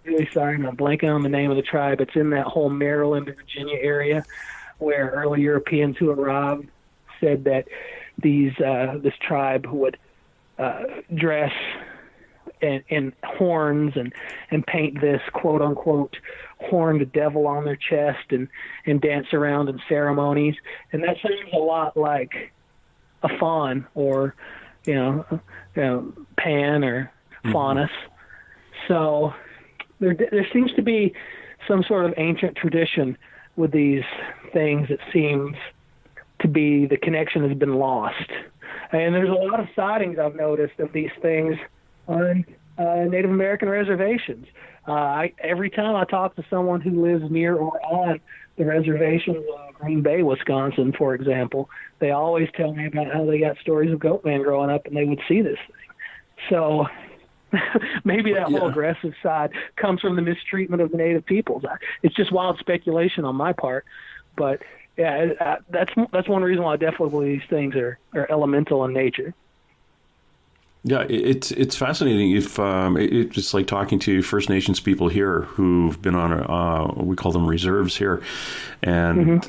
really sorry, I'm blanking on the name of the tribe. It's in that whole Maryland, Virginia area where early Europeans who arrived said that this tribe would dress and horns and paint this quote unquote horned devil on their chest and dance around in ceremonies. And that sounds a lot like a faun or, Pan or Faunus. So there seems to be some sort of ancient tradition with these things. It seems to be the connection has been lost. And there's a lot of sightings I've noticed of these things on Native American reservations. Every time I talk to someone who lives near or on the reservations of Green Bay, Wisconsin, for example, they always tell me about how they got stories of Goatman growing up and they would see this thing. So maybe that whole aggressive side comes from the mistreatment of the native peoples. It's just wild speculation on my part, but yeah, that's one reason why I definitely believe these things are elemental in nature. Yeah, it's fascinating. If it's like talking to First Nations people here who've been on we call them reserves here, and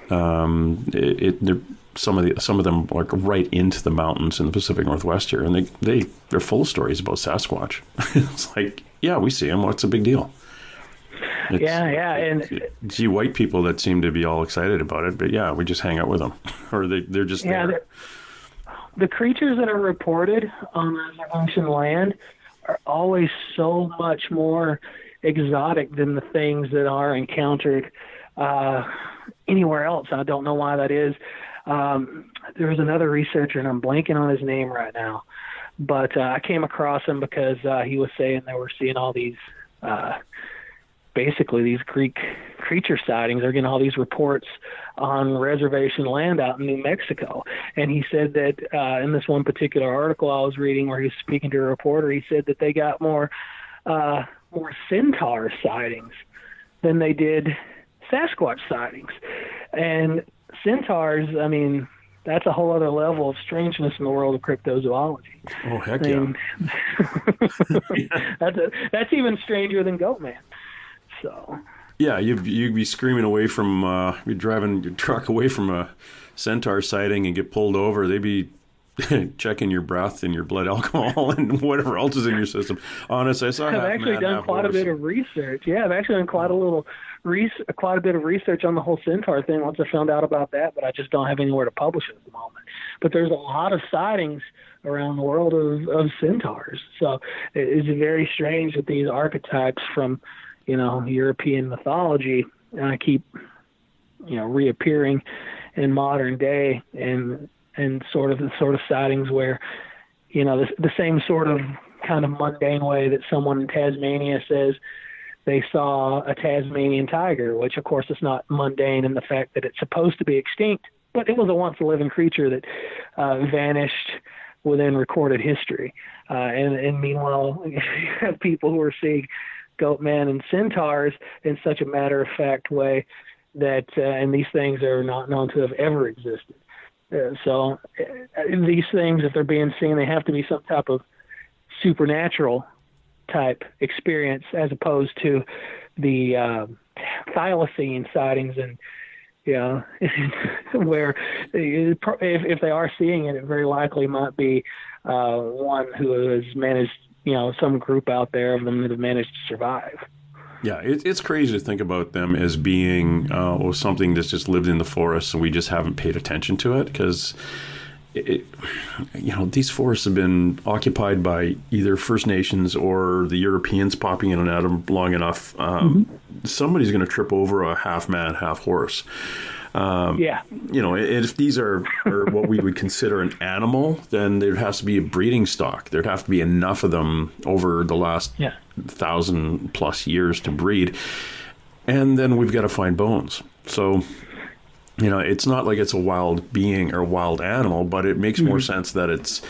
some of them like right into the mountains in the Pacific Northwest here, and they're full of stories about Sasquatch. It's like, yeah, we see them. What's the big deal? And it's you white people that seem to be all excited about it, but yeah, we just hang out with them, or they're just there. The creatures that are reported on reservation land are always so much more exotic than the things that are encountered anywhere else. I don't know why that is. There was another researcher, and I'm blanking on his name right now, but I came across him because he was saying they were seeing all these basically these Greek creature sightings. They're getting all these reports on reservation land out in New Mexico. And he said that in this one particular article I was reading where he was speaking to a reporter, he said that they got more centaur sightings than they did Sasquatch sightings. And centaurs, I mean, that's a whole other level of strangeness in the world of cryptozoology. Oh, heck yeah. That's even stranger than Goatman. So. Yeah, you'd be screaming away from, you're driving your truck away from a centaur sighting and get pulled over. They'd be checking your breath and your blood alcohol and whatever else is in your system. Honestly, I saw I've actually done quite a bit of research. Yeah, I've actually done quite a bit of research on the whole centaur thing once I found out about that, but I just don't have anywhere to publish it at the moment. But there's a lot of sightings around the world of centaurs. So it's very strange that these archetypes from European mythology keep, reappearing in modern day and sort of sightings where, the same sort of kind of mundane way that someone in Tasmania says they saw a Tasmanian tiger, which of course is not mundane in the fact that it's supposed to be extinct, but it was a once a living creature that vanished within recorded history. And meanwhile, you have people who are seeing Goatman and centaurs in such a matter-of-fact way that and these things are not known to have ever existed. So these things, if they're being seen, they have to be some type of supernatural type experience as opposed to the thylacine sightings and where if they are seeing it, it very likely might be one who has managed, some group out there of them that have managed to survive. Yeah, it's crazy to think about them as being something that's just lived in the forest and we just haven't paid attention to it because, these forests have been occupied by either First Nations or the Europeans popping in and out of them long enough. Somebody's going to trip over a half man, half horse. If these are what we would consider an animal, then there has to be a breeding stock. There'd have to be enough of them over the last 1,000+ years to breed. And then we've got to find bones. So, it's not like it's a wild being or wild animal, but it makes more sense that it's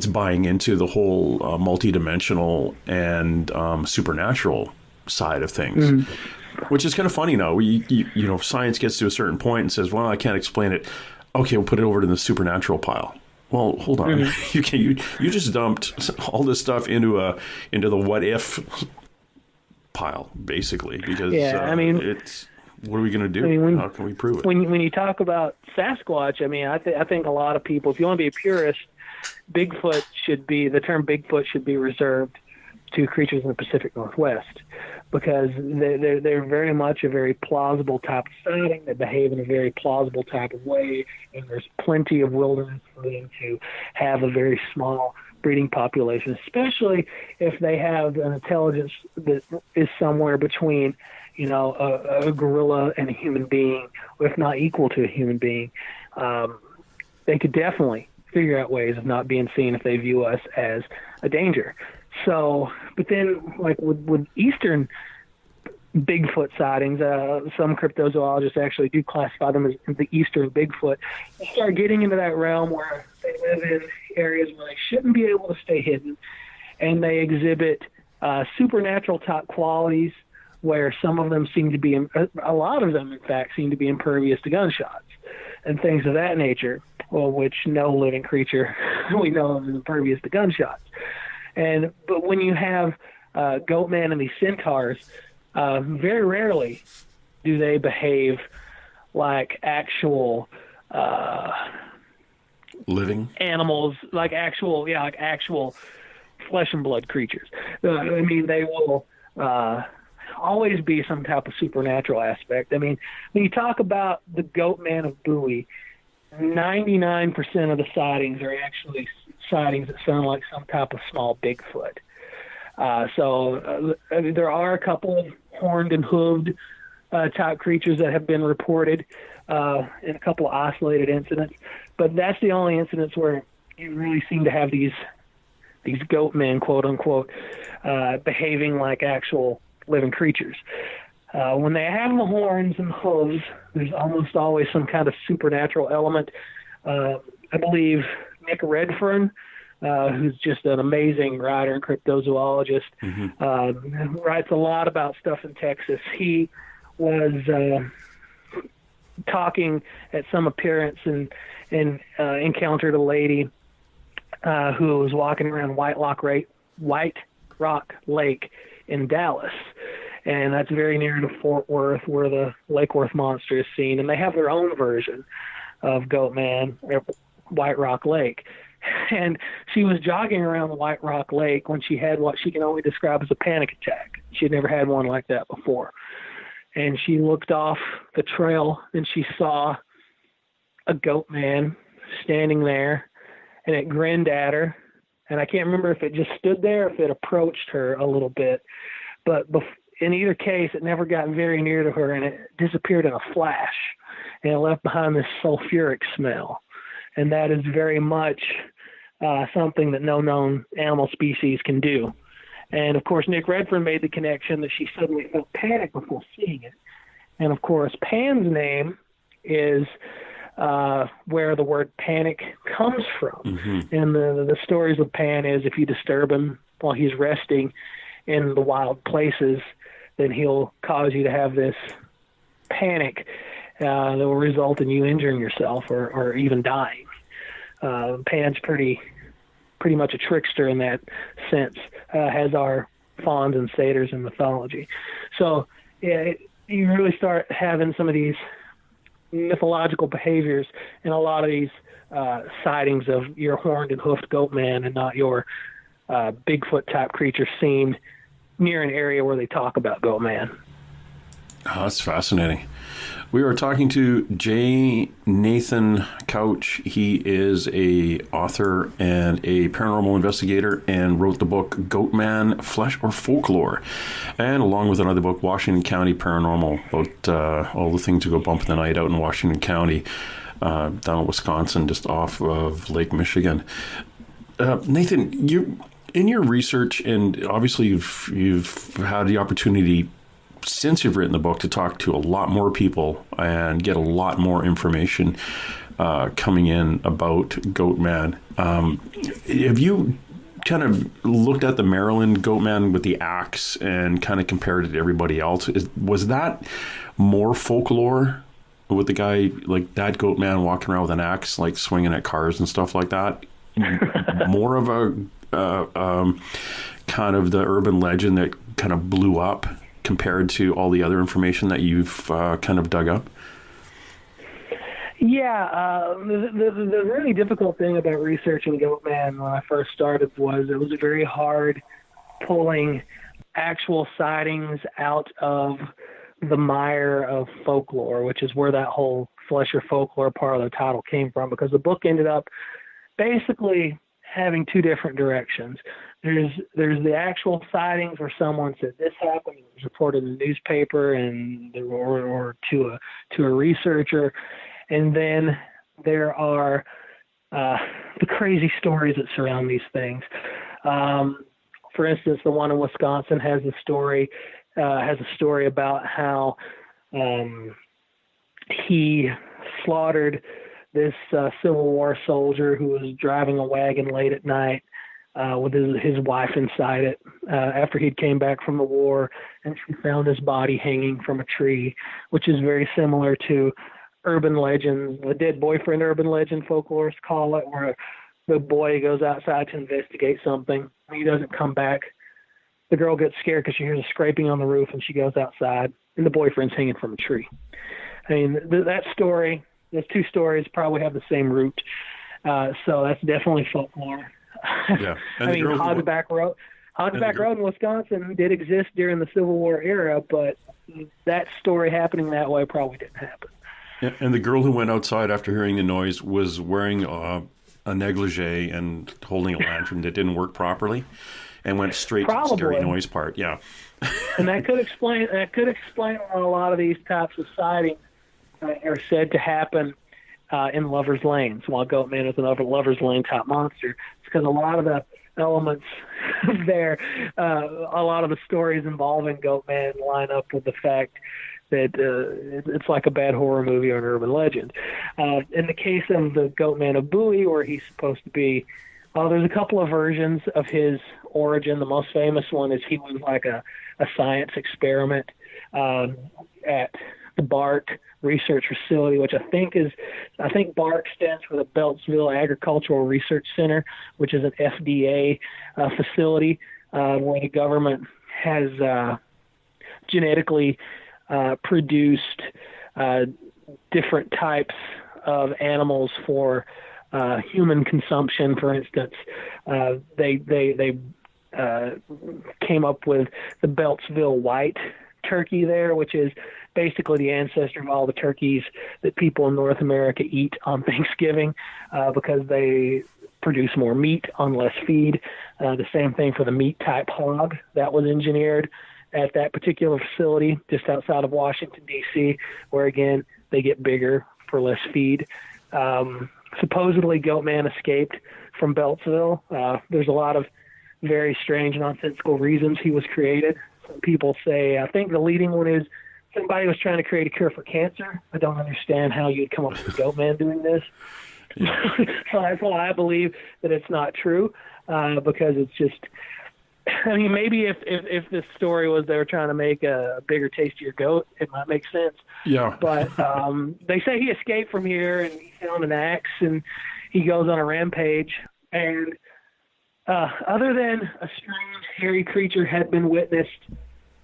buying into the whole multidimensional and supernatural side of things. Which is kind of funny now. Science gets to a certain point and says, well, I can't explain it. Okay, we'll put it over to the supernatural pile. Well, hold on. You just dumped all this stuff into the what if pile, basically, because it's what are we going to do? How can we prove it? When you talk about Sasquatch, I think a lot of people, if you want to be a purist, the term Bigfoot should be reserved to creatures in the Pacific Northwest, because they're very much a very plausible type of sighting. They behave in a very plausible type of way, and there's plenty of wilderness for them to have a very small breeding population, especially if they have an intelligence that is somewhere between, a gorilla and a human being, if not equal to a human being. They could definitely figure out ways of not being seen if they view us as a danger. So, but then, like with Eastern Bigfoot sightings, some cryptozoologists actually do classify them as the Eastern Bigfoot. They start getting into that realm where they live in areas where they shouldn't be able to stay hidden, and they exhibit supernatural type qualities, where some of them seem to be, a lot of them, in fact, seem to be impervious to gunshots and things of that nature, well, which no living creature we know of is impervious to gunshots. But when you have Goatman and these centaurs, very rarely do they behave like actual living animals, like actual flesh and blood creatures. They will always be some type of supernatural aspect. When you talk about the Goatman of Bowie, 99% of the sightings are actually sightings that sound like some type of small Bigfoot. There are a couple of horned and hooved type creatures that have been reported in a couple of isolated incidents, but that's the only incidents where you really seem to have these Goatmen, quote unquote, behaving like actual living creatures. When they have the horns and hooves, there's almost always some kind of supernatural element. I believe Nick Redfern, who's just an amazing writer and cryptozoologist, writes a lot about stuff in Texas. He was talking at some appearance and encountered a lady who was walking around White Rock Lake in Dallas. And that's very near to Fort Worth, where the Lake Worth monster is seen. And they have their own version of Goatman at White Rock Lake. And she was jogging around the White Rock Lake when she had what she can only describe as a panic attack. She had never had one like that before. And she looked off the trail and she saw a Goatman standing there, and it grinned at her. And I can't remember if it just stood there or if it approached her a little bit. But in either case, it never got very near to her, and it disappeared in a flash. And it left behind this sulfuric smell. And that is very much something that no known animal species can do. And, of course, Nick Redfern made the connection that she suddenly felt panic before seeing it. And, of course, Pan's name is where the word panic comes from. And the stories of Pan is if you disturb him while he's resting in the wild places, then he'll cause you to have this panic that will result in you injuring yourself or even dying. Pan's pretty much a trickster in that sense, has our fauns and satyrs in mythology. So you really start having some of these mythological behaviors in a lot of these sightings of your horned and hoofed Goatman, and not your Bigfoot type creature seen near an area where they talk about Goatman. Oh, that's fascinating. We are talking to J. Nathan Couch. He is a author and a paranormal investigator, and wrote the book Goatman, Flesh or Folklore, and along with another book, Washington County Paranormal, about all the things that go bump in the night out in Washington County, down in Wisconsin, just off of Lake Michigan. Nathan, you in your research, and obviously you've had the opportunity since you've written the book to talk to a lot more people and get a lot more information coming in about Goatman. Have you kind of looked at the Maryland Goatman with the axe and kind of compared it to everybody else? Was that more folklore with the guy, like that Goatman walking around with an axe, like swinging at cars and stuff like that? More of a kind of the urban legend that kind of blew up compared to all the other information that you've kind of dug up? Yeah, the really difficult thing about researching Goatman when I first started was it was very hard pulling actual sightings out of the mire of folklore, which is where that whole Fletcher folklore part of the title came from, because the book ended up basically having two different directions. There's the actual sightings where someone said this happened, it was reported in the newspaper and or to a researcher, and then there are the crazy stories that surround these things. For instance, the one in Wisconsin has a story about how he slaughtered this Civil War soldier who was driving a wagon late at night with his wife inside it after he'd came back from the war, and she found his body hanging from a tree, which is very similar to urban legends, the dead boyfriend urban legend folklorists call it, where the boy goes outside to investigate something. He doesn't come back. The girl gets scared because she hears a scraping on the roof, and she goes outside, and the boyfriend's hanging from a tree. I mean, that story, those two stories probably have the same root. So that's definitely folklore. Yeah. I mean, Hogback Road in Wisconsin did exist during the Civil War era, but that story happening that way probably didn't happen. Yeah, and the girl who went outside after hearing the noise was wearing a negligee and holding a lantern that didn't work properly, and went straight to the scary noise part. Yeah. And that could explain why a lot of these types of sightings are said to happen in Lover's Lanes, while Goatman is another Lover's Lane type monster. It's because a lot of the elements there, a lot of the stories involving Goatman line up with the fact that it's like a bad horror movie or an urban legend. In the case of the Goatman of Bowie, where he's supposed to be, there's a couple of versions of his origin. The most famous one is he was like a science experiment at the BARC research facility, which I think BARC stands for the Beltsville Agricultural Research Center, which is an FDA facility where the government has genetically produced different types of animals for human consumption. For instance, they came up with the Beltsville white turkey there, which is basically the ancestor of all the turkeys that people in North America eat on Thanksgiving because they produce more meat on less feed. The same thing for the meat type hog that was engineered at that particular facility just outside of Washington, D.C., where, again, they get bigger for less feed. Supposedly, Goatman escaped from Beltsville. There's a lot of very strange, nonsensical reasons he was created. Some people say, I think the leading one is somebody was trying to create a cure for cancer. I don't understand how you'd come up with a Goatman doing this. Yeah. So that's why I believe that it's not true, because it's just, I mean, maybe if this story was they were trying to make a bigger, tastier goat, it might make sense. Yeah. But they say he escaped from here and he found an axe and he goes on a rampage. And other than a strange, hairy creature has been witnessed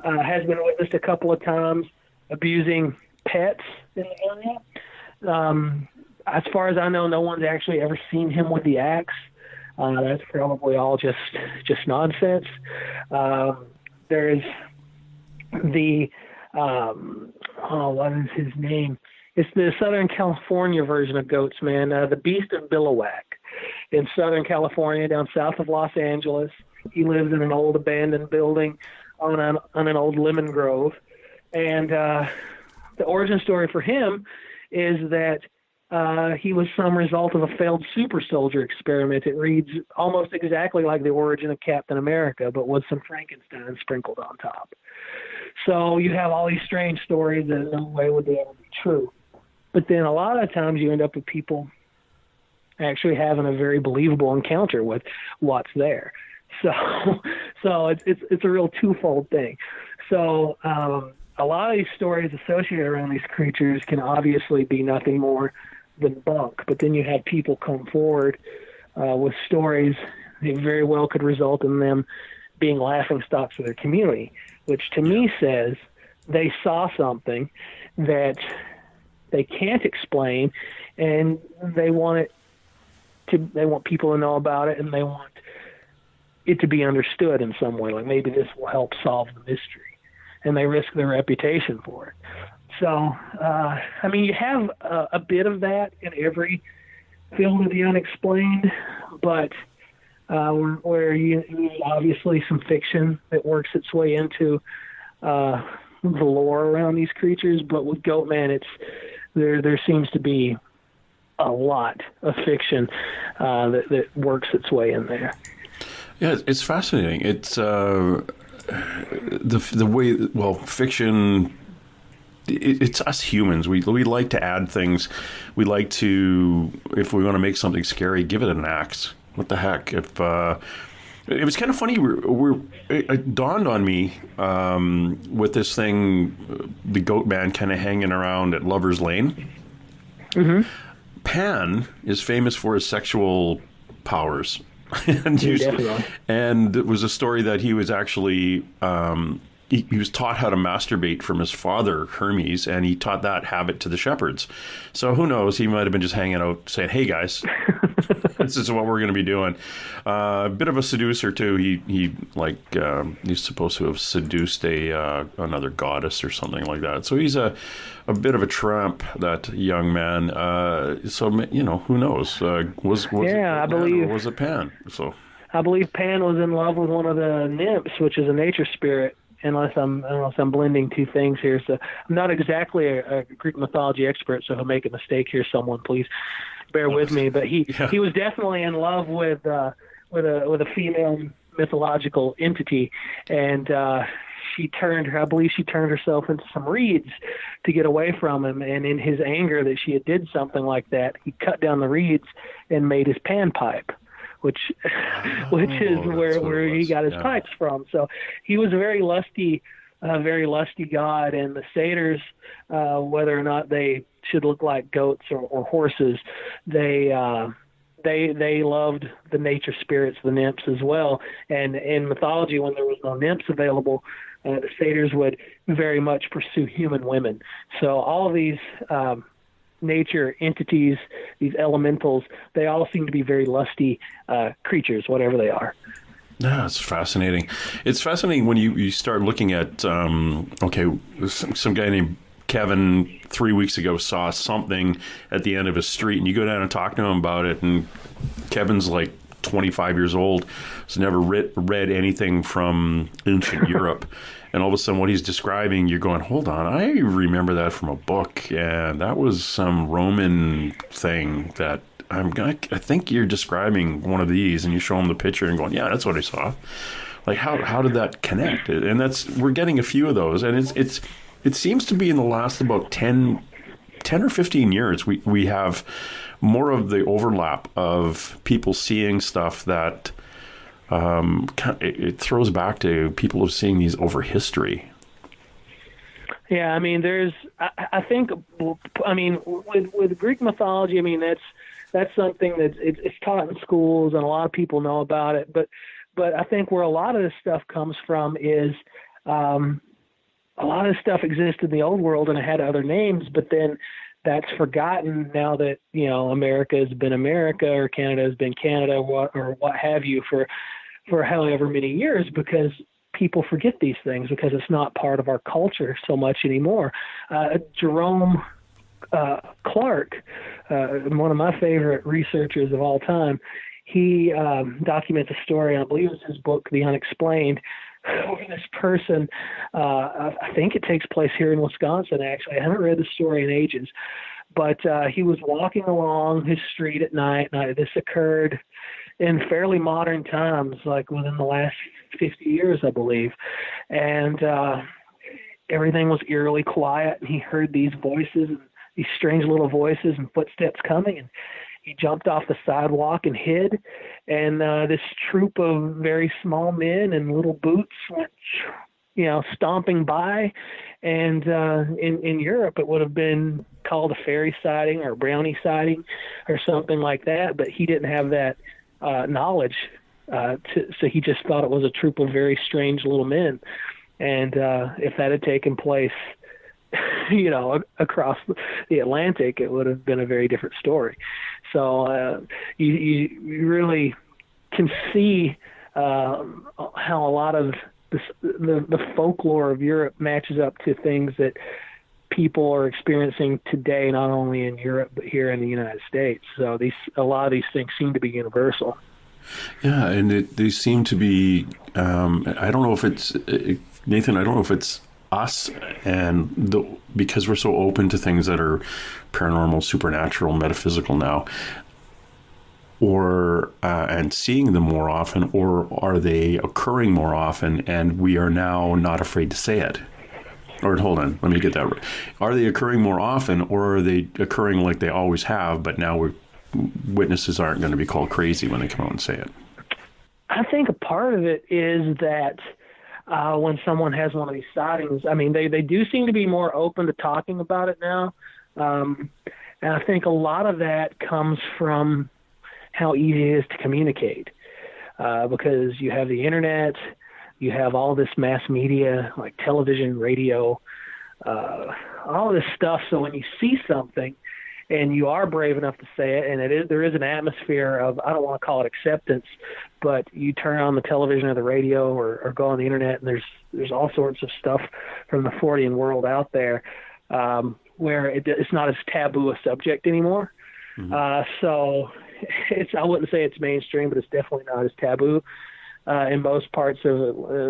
a couple of times abusing pets in the area. As far as I know, no one's actually ever seen him with the axe. That's probably all just nonsense. There's the what is his name? It's the Southern California version of Goatman, the Beast of Billiwhack, in Southern California, down south of Los Angeles. He lives in an old abandoned building on an old lemon grove, and the origin story for him is that he was some result of a failed super soldier experiment. It reads almost exactly like the origin of Captain America, but with some Frankenstein sprinkled on top. So you have all these strange stories that in no way would they ever be true. But then a lot of times you end up with people actually having a very believable encounter with what's there. So it's a real twofold thing. So a lot of these stories associated around these creatures can obviously be nothing more than bunk. But then you have people come forward with stories that very well could result in them being laughingstocks of their community, which to me says they saw something that they can't explain, and they want people to know about it, and they want it to be understood in some way. Like maybe this will help solve the mystery, and they risk their reputation for it. So, I mean, you have a bit of that in every field of the unexplained, but where there's obviously some fiction that works its way into the lore around these creatures. But with Goatman, there seems to be a lot of fiction that works its way in there. Yeah, it's fascinating. It's the way, well, fiction. It's us humans. We like to add things. We like to, if we want to make something scary, give it an axe. What the heck? If it was kind of funny. It dawned on me with this thing, the Goatman kind of hanging around at Lover's Lane. Mm-hmm. Pan is famous for his sexual powers. And it was a story that he was actually he was taught how to masturbate from his father, Hermes, and he taught that habit to the shepherds. So who knows? He might have been just hanging out saying, "Hey guys, this is what we're going to be doing." A bit of a seducer too. He's supposed to have seduced another goddess or something like that. So he's a bit of a tramp, that young man. So who knows? Was it Pan? So I believe Pan was in love with one of the nymphs, which is a nature spirit. Unless I'm blending two things here, so I'm not exactly a Greek mythology expert. So if I make a mistake here, someone please bear with me. But he was definitely in love with a female mythological entity, and I believe she turned herself into some reeds to get away from him. And in his anger that she had did something like that, he cut down the reeds and made his panpipe, which is where he got his pipes from. So he was a very lusty god, and the satyrs, whether or not they should look like goats or horses, they loved the nature spirits, the nymphs as well. And in mythology, when there was no nymphs available, the satyrs would very much pursue human women. So all of these nature entities, these elementals, they all seem to be very lusty creatures, whatever they are. Yeah, it's fascinating. It's fascinating when you start looking at, some guy named Kevin 3 weeks ago saw something at the end of a street, and you go down and talk to him about it, and Kevin's like 25 years old, has never read anything from ancient Europe. And all of a sudden what he's describing, you're going, hold on, I remember that from a book, and that was some Roman thing that I think you're describing one of these, and you show him the picture and going, yeah, that's what I saw. Like, how did that connect? And we're getting a few of those, and it seems to be in the last about 10 or 15 years, we have more of the overlap of people seeing stuff that it throws back to people who've seen these over history. Yeah, I mean, I think with Greek mythology, I mean, that's something that it's taught in schools and a lot of people know about it. But I think where a lot of this stuff comes from is a lot of this stuff existed in the old world and it had other names, but then that's forgotten now that, America has been America or Canada has been Canada or what have you for however many years, because people forget these things because it's not part of our culture so much anymore. Jerome Clark, one of my favorite researchers of all time, he documents a story, I believe it's his book, The Unexplained, where this person, I think it takes place here in Wisconsin, actually. I haven't read the story in ages, but he was walking along his street at night. This occurred in fairly modern times, like within the last 50 years, I believe. And everything was eerily quiet, and he heard these voices, these strange little voices and footsteps coming, and he jumped off the sidewalk and hid. And this troop of very small men in little boots went, stomping by. And in Europe, it would have been called a fairy sighting or a brownie sighting or something like that. But he didn't have that knowledge, so he just thought it was a troop of very strange little men. And if that had taken place, across the Atlantic, it would have been a very different story. So you really can see how a lot of the folklore of Europe matches up to things that people are experiencing today, not only in Europe but here in the United States. So a lot of these things seem to be universal. Yeah, and they seem to be. I don't know if it's Nathan. I don't know if it's us because we're so open to things that are paranormal, supernatural, metaphysical now, or and seeing them more often, or are they occurring more often and we are now not afraid to say it? Or hold on, let me get that right. Are they occurring more often, or are they occurring like they always have, but now witnesses aren't going to be called crazy when they come out and say it? I think a part of it is that when someone has one of these sightings, I mean, they do seem to be more open to talking about it now. And I think a lot of that comes from how easy it is to communicate, because you have the internet, you have all this mass media like television, radio, all this stuff. So when you see something and you are brave enough to say it, and there is an atmosphere of, I don't want to call it acceptance, but you turn on the television or the radio or go on the internet, and there's all sorts of stuff from the Fortean world out there where it's not as taboo a subject anymore. Mm-hmm. So I wouldn't say it's mainstream, but it's definitely not as taboo in most parts of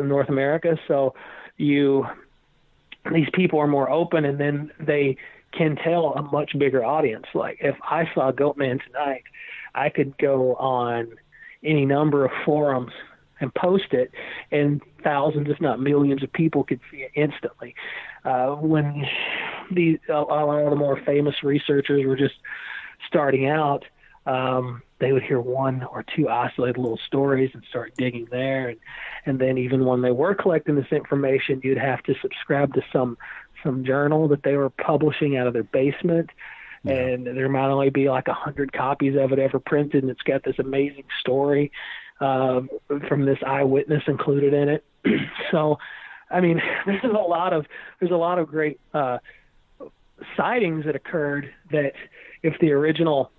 North America. So these people are more open, and then they can tell a much bigger audience. Like if I saw Goatman tonight, I could go on any number of forums and post it, and thousands, if not millions of people could see it instantly. When a lot of the more famous researchers were just starting out, they would hear one or two isolated little stories and start digging there. And then even when they were collecting this information, you'd have to subscribe to some journal that they were publishing out of their basement. Yeah. And there might only be like 100 copies of it ever printed, and it's got this amazing story from this eyewitness included in it. So, I mean, there's a lot of great sightings that occurred that if the original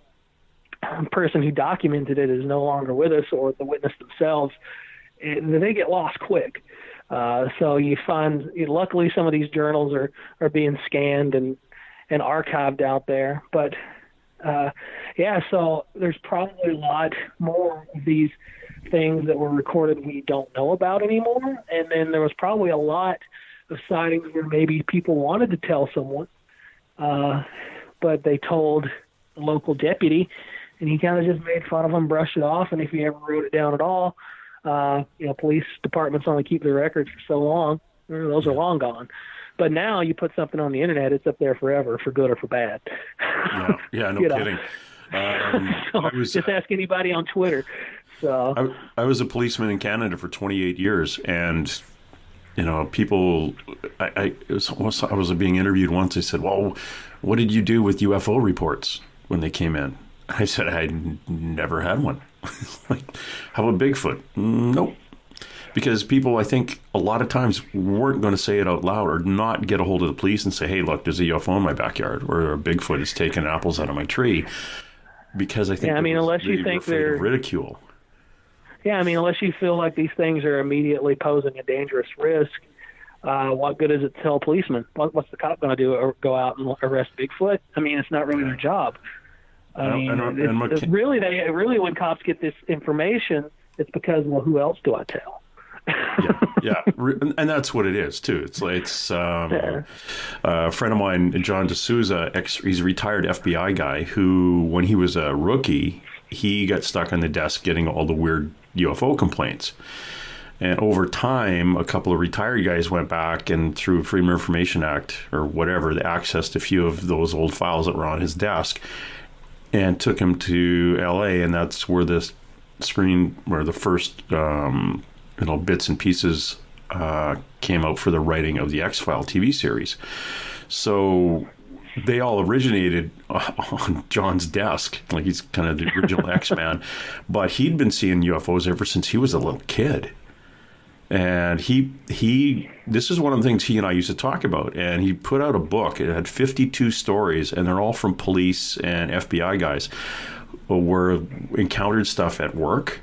person who documented it is no longer with us, or the witness themselves, they get lost quick. So you find, luckily, some of these journals are being scanned and archived out there. But so there's probably a lot more of these things that were recorded we don't know about anymore. And then there was probably a lot of sightings where maybe people wanted to tell someone, but they told the local deputy, and he kind of just made fun of them, brushed it off, and if he ever wrote it down at all, police departments only keep their records for so long. Those are long gone. But now you put something on the internet, it's up there forever, for good or for bad. Yeah, no kidding. Just ask anybody on Twitter. So I was a policeman in Canada for 28 years, and people. I was being interviewed once. They said, "Well, what did you do with UFO reports when they came in?" I said, "I never had one." Like, how about Bigfoot? Nope. Because people, I think, a lot of times weren't going to say it out loud, or not get a hold of the police and say, "Hey, look, there's a UFO in my backyard," or "A Bigfoot is taking apples out of my tree," because I think unless you think they're ridicule. Yeah, unless you feel like these things are immediately posing a dangerous risk, what good is it to tell policemen? What's the cop going to do? Or go out and arrest Bigfoot? It's not really their job. Really, when cops get this information, it's because, well, who else do I tell? yeah, and that's what it is too. It's a friend of mine, John D'Souza, he's a retired FBI guy who, when he was a rookie, he got stuck on the desk getting all the weird UFO complaints. And over time, a couple of retired guys went back and, through Freedom of Information Act or whatever, they accessed a few of those old files that were on his desk and took him to LA, and that's where the first bits and pieces came out for the writing of the X-File TV series. So they all originated on John's desk, like he's kind of the original X-Man, but he'd been seeing UFOs ever since he was a little kid. And this is one of the things he and I used to talk about. And he put out a book. It had 52 stories, and they're all from police and FBI guys who encountered stuff at work.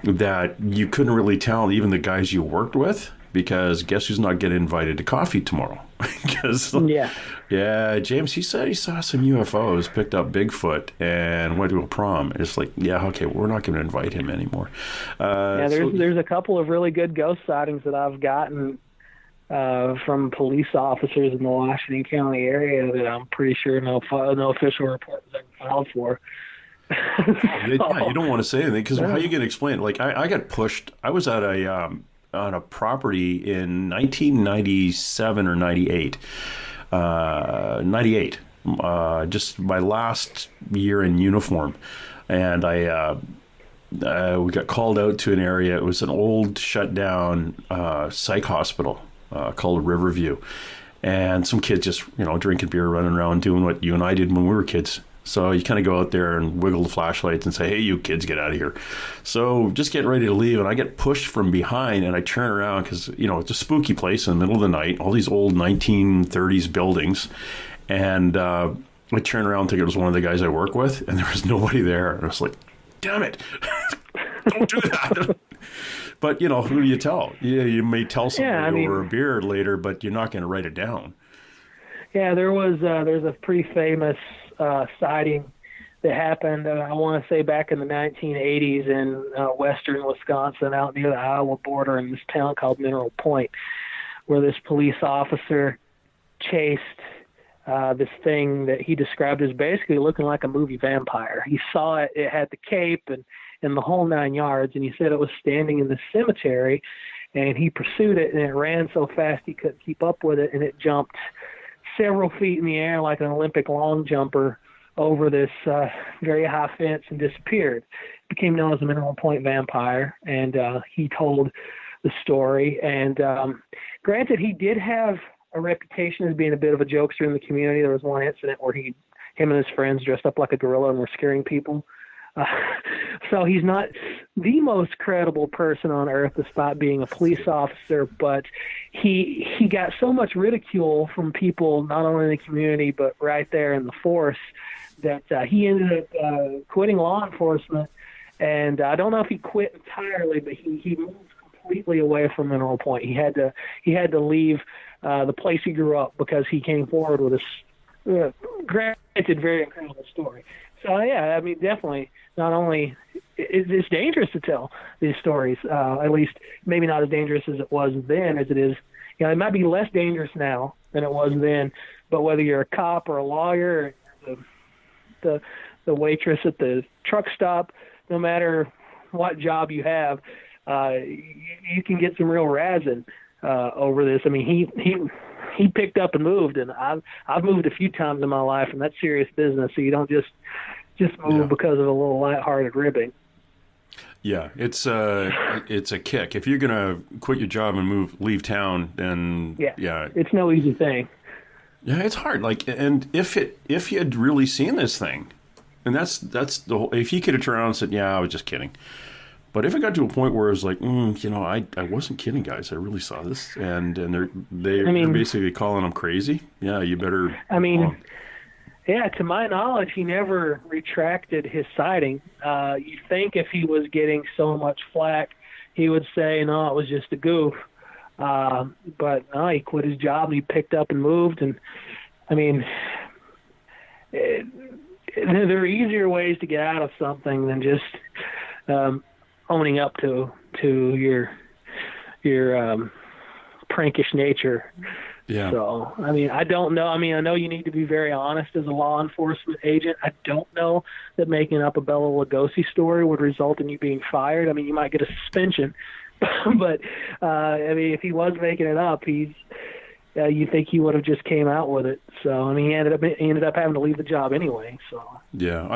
that you couldn't really tell even the guys you worked with, because guess who's not getting invited to coffee tomorrow? Yeah, James, he said he saw some UFOs, picked up Bigfoot, and went to a prom. It's like, yeah, okay, we're not going to invite him anymore. There's a couple of really good ghost sightings that I've gotten from police officers in the Washington County area that I'm pretty sure no official report was ever filed for. Yeah, you don't want to say anything, because how you going to explain it? Like, I got pushed. I was at on a property in 1997 or 98. 98. Just my last year in uniform. And we got called out to an area. It was an old shut down psych hospital called Riverview. And some kids just, drinking beer, running around, doing what you and I did when we were kids. So you kind of go out there and wiggle the flashlights and say, hey, you kids, get out of here. So just getting ready to leave, and I get pushed from behind, and I turn around because, it's a spooky place in the middle of the night, all these old 1930s buildings. And I turn around thinking it was one of the guys I work with, and there was nobody there. And I was like, damn it, don't do that. But, who do you tell? Yeah, you may tell somebody over a beer later, but you're not going to write it down. Yeah, there's a pretty famous sighting that happened, I want to say back in the 1980s in western Wisconsin, out near the Iowa border, in this town called Mineral Point, where this police officer chased this thing that he described as basically looking like a movie vampire. He saw it; it had the cape and the whole 9 yards, and he said it was standing in the cemetery, and he pursued it, and it ran so fast he couldn't keep up with it, and it jumped several feet in the air like an Olympic long jumper over this very high fence and disappeared. Became known as the Mineral Point Vampire, and he told the story. And granted, he did have a reputation as being a bit of a jokester in the community. There was one incident where him and his friends dressed up like a gorilla and were scaring people. So he's not the most credible person on earth despite being a police officer, but he got so much ridicule from people, not only in the community, but right there in the force, that he ended up quitting law enforcement. And I don't know if he quit entirely, but he moved completely away from Mineral Point. He had to leave the place he grew up because he came forward with this granted very incredible story. So yeah, I mean, definitely. Not only it's dangerous to tell these stories, at least maybe not as dangerous as it was then as it is. It might be less dangerous now than it was then. But whether you're a cop or a lawyer, or the waitress at the truck stop, no matter what job you have, you can get some real razzing over this. I mean, he picked up and moved, and I've moved a few times in my life, and that's serious business. So you don't just move because of a little lighthearted ribbing. Yeah, it's a kick. If you're gonna quit your job and leave town, then it's no easy thing. Yeah, it's hard. Like, and if you had really seen this thing, and that's the whole. If you could have turned around and said, "Yeah, I was just kidding," but if it got to a point where it's like, I wasn't kidding, guys. I really saw this, and they're basically calling them crazy. Yeah, you better. I mean. Yeah, to my knowledge, he never retracted his sighting. You'd think if he was getting so much flack, he would say, no, it was just a goof. But no, he quit his job and he picked up and moved. And, I mean, there are easier ways to get out of something than just owning up to your prankish nature. Yeah. So, I mean, I don't know. I mean, I know you need to be very honest as a law enforcement agent. I don't know that making up a Bela Lugosi story would result in you being fired. I mean, you might get a suspension. But, I mean, if he was making it up, you think he would have just came out with it. So, I mean, he ended up having to leave the job anyway. So. Yeah,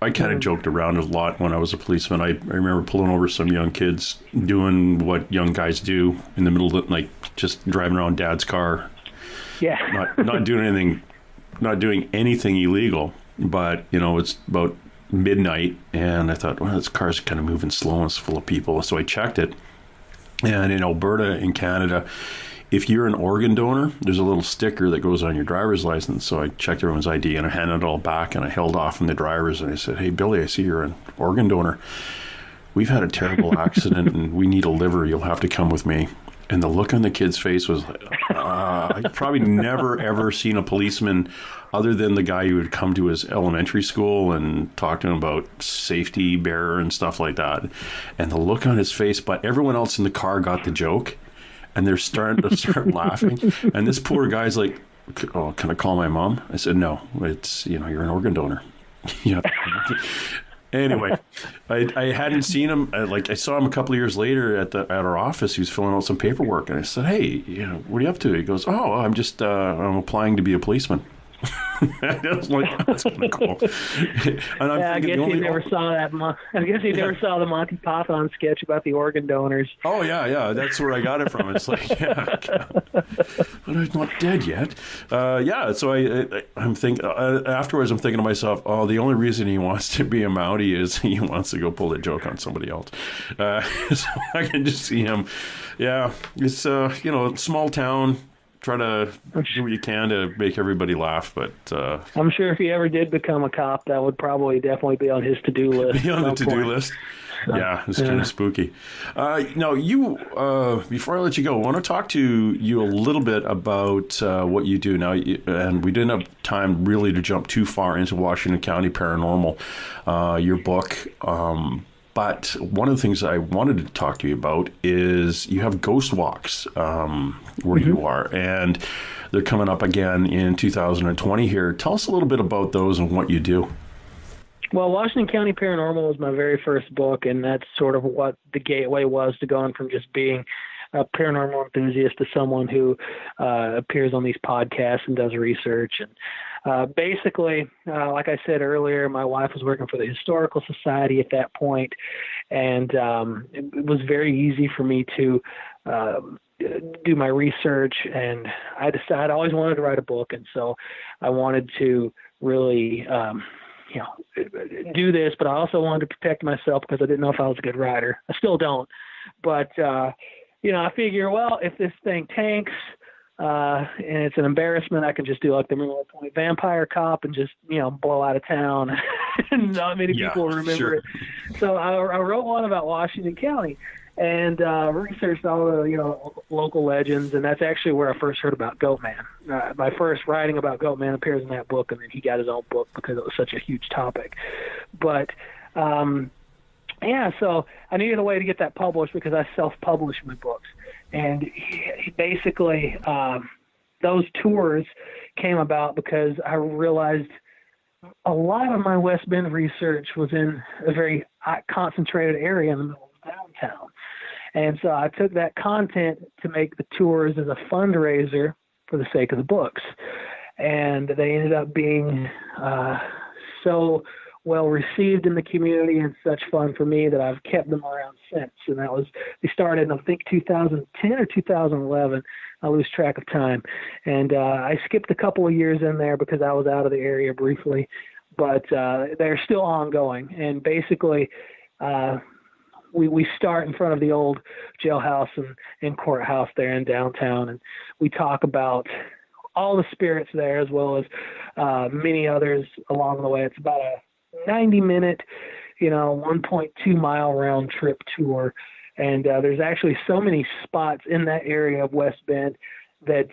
I kind of joked around a lot when I was a policeman. I remember pulling over some young kids doing what young guys do in the middle of the night, just driving around dad's car. Yeah. not doing anything illegal, but it's about midnight, and I thought, well, this car's kind of moving slow and it's full of people. So I checked it, and in Alberta, in Canada, if you're an organ donor, there's a little sticker that goes on your driver's license. So I checked everyone's ID and I handed it all back, and I held off from the drivers and I said, hey, Billy, I see you're an organ donor. we've had a terrible accident and we need a liver. You'll have to come with me. And the look on the kid's face was, I've probably never, ever seen a policeman other than the guy who would come to his elementary school and talk to him about safety bearer and stuff like that. And the look on his face, but everyone else in the car got the joke and they're starting to start laughing. And this poor guy's like, oh, can I call my mom? I said, no, it's, you're an organ donor. Yeah. Anyway, I hadn't seen him. I saw him a couple of years later at our office. He was filling out some paperwork, and I said, "Hey, what are you up to?" He goes, "Oh, I'm just I'm applying to be a policeman." I was like, "That's kind of cool." And I guess he never saw that. I guess he never saw the Monty Python sketch about the organ donors. Oh yeah, that's where I got it from. It's like, but I'm not dead yet. So I'm thinking afterwards. I'm thinking to myself, oh, the only reason he wants to be a Mountie is he wants to go pull a joke on somebody else. So I can just see him. Yeah, it's small town. Try to do what you can to make everybody laugh, but I'm sure if he ever did become a cop, that would definitely be on his to-do list. Be on the to-do list. Yeah, it's kind of spooky. Now, you before I let you go, I want to talk to you a little bit about what you do now. And we didn't have time really to jump too far into Washington County Paranormal, your book. But one of the things I wanted to talk to you about is you have ghost walks where you are, and they're coming up again in 2020 here. Tell us a little bit about those and what you do. Well, Washington County Paranormal was my very first book, and that's sort of what the gateway was to going from just being a paranormal enthusiast to someone who appears on these podcasts and does research. And basically, like I said earlier, my wife was working for the Historical Society at that point, and it was very easy for me to do my research, and I decided I always wanted to write a book, and so I wanted to really do this, but I also wanted to protect myself because I didn't know if I was a good writer. I still don't, but I figure, well, if this thing tanks and it's an embarrassment, I can just do like the Miller Point Vampire Cop and just blow out of town. And not many people will remember it. So I wrote one about Washington County and researched all the local legends, and that's actually where I first heard about Goatman. My first writing about Goatman appears in that book, and then he got his own book because it was such a huge topic. But so I needed a way to get that published because I self-publish my books. And basically, those tours came about because I realized a lot of my West Bend research was in a very concentrated area in the middle of downtown. And so I took that content to make the tours as a fundraiser for the sake of the books. And they ended up being so well received in the community and such fun for me that I've kept them around since. And they started in, I think, 2010 or 2011. I lose track of time. And I skipped a couple of years in there because I was out of the area briefly, but they're still ongoing. And basically, we start in front of the old jailhouse and courthouse there in downtown, and we talk about all the spirits there as well as many others along the way. It's about a 90-minute, 1.2 mile round trip tour. And there's actually so many spots in that area of West Bend that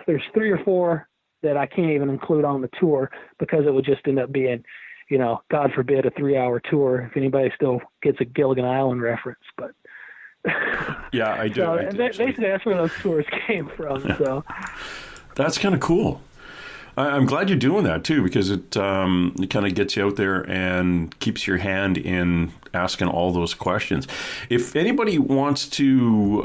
there's 3 or 4 that I can't even include on the tour because it would just end up being, God forbid, a 3-hour tour if anybody still gets a Gilligan Island reference. But yeah, I do. So basically, that's where those tours came from. So that's kind of cool. I'm glad you're doing that too, because it kind of gets you out there and keeps your hand in asking all those questions. If anybody wants to,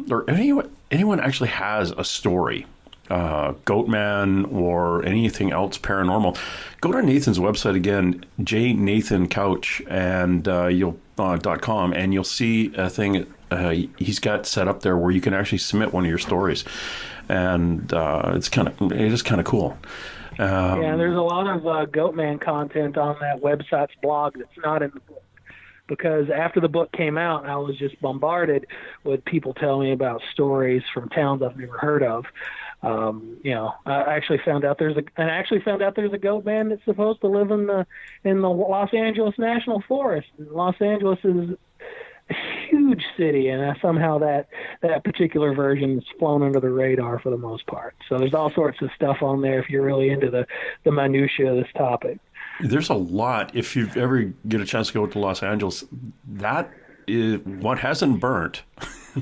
or anyone actually has a story, Goatman or anything else paranormal, go to Nathan's website again, jnathancouch, and .com, and you'll see a thing he's got set up there where you can actually submit one of your stories. And it is kind of cool. And there's a lot of Goatman content on that website's blog that's not in the book, because after the book came out, I was just bombarded with people telling me about stories from towns I've never heard of. I actually found out there's a Goatman that's supposed to live in the Los Angeles National Forest. And Los Angeles is a huge city, and somehow that particular version is flown under the radar for the most part. So there's all sorts of stuff on there if you're really into the minutiae of this topic. There's a lot. If you ever get a chance to go to Los Angeles, that is what hasn't burnt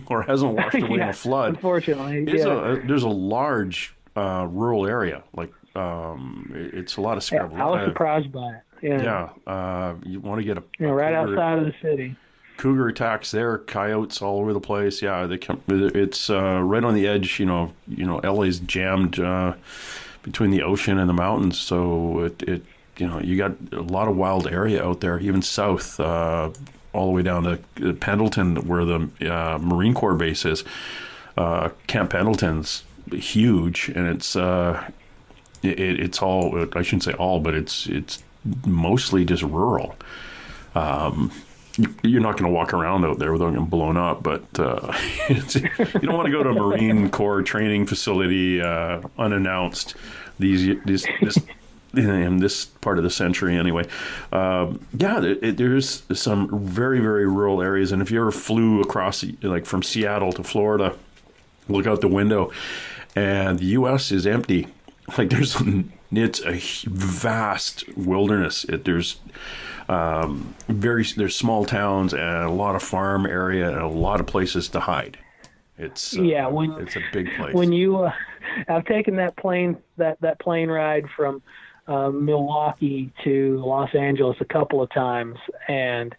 or hasn't washed away in a flood. Unfortunately, there's a large rural area. Like it's a lot of scrub. I was surprised by it. You want to get right outside of the city. Cougar attacks there, coyotes all over the place. Yeah, they come. It's right on the edge. LA's jammed between the ocean and the mountains, so you got a lot of wild area out there, even south, all the way down to Pendleton, where the Marine Corps base is. Camp Pendleton's huge, and it's all, I shouldn't say all, but it's mostly just rural. You're not going to walk around out there without getting blown up, but you don't want to go to a Marine Corps training facility unannounced in this part of the century anyway. There's some very, very rural areas, and if you ever flew across, like from Seattle to Florida, look out the window, and the U.S. is empty. Like it's a vast wilderness. There's small towns and a lot of farm area and a lot of places to hide. It's it's a big place. When you, I've taken that plane ride from Milwaukee to Los Angeles a couple of times, and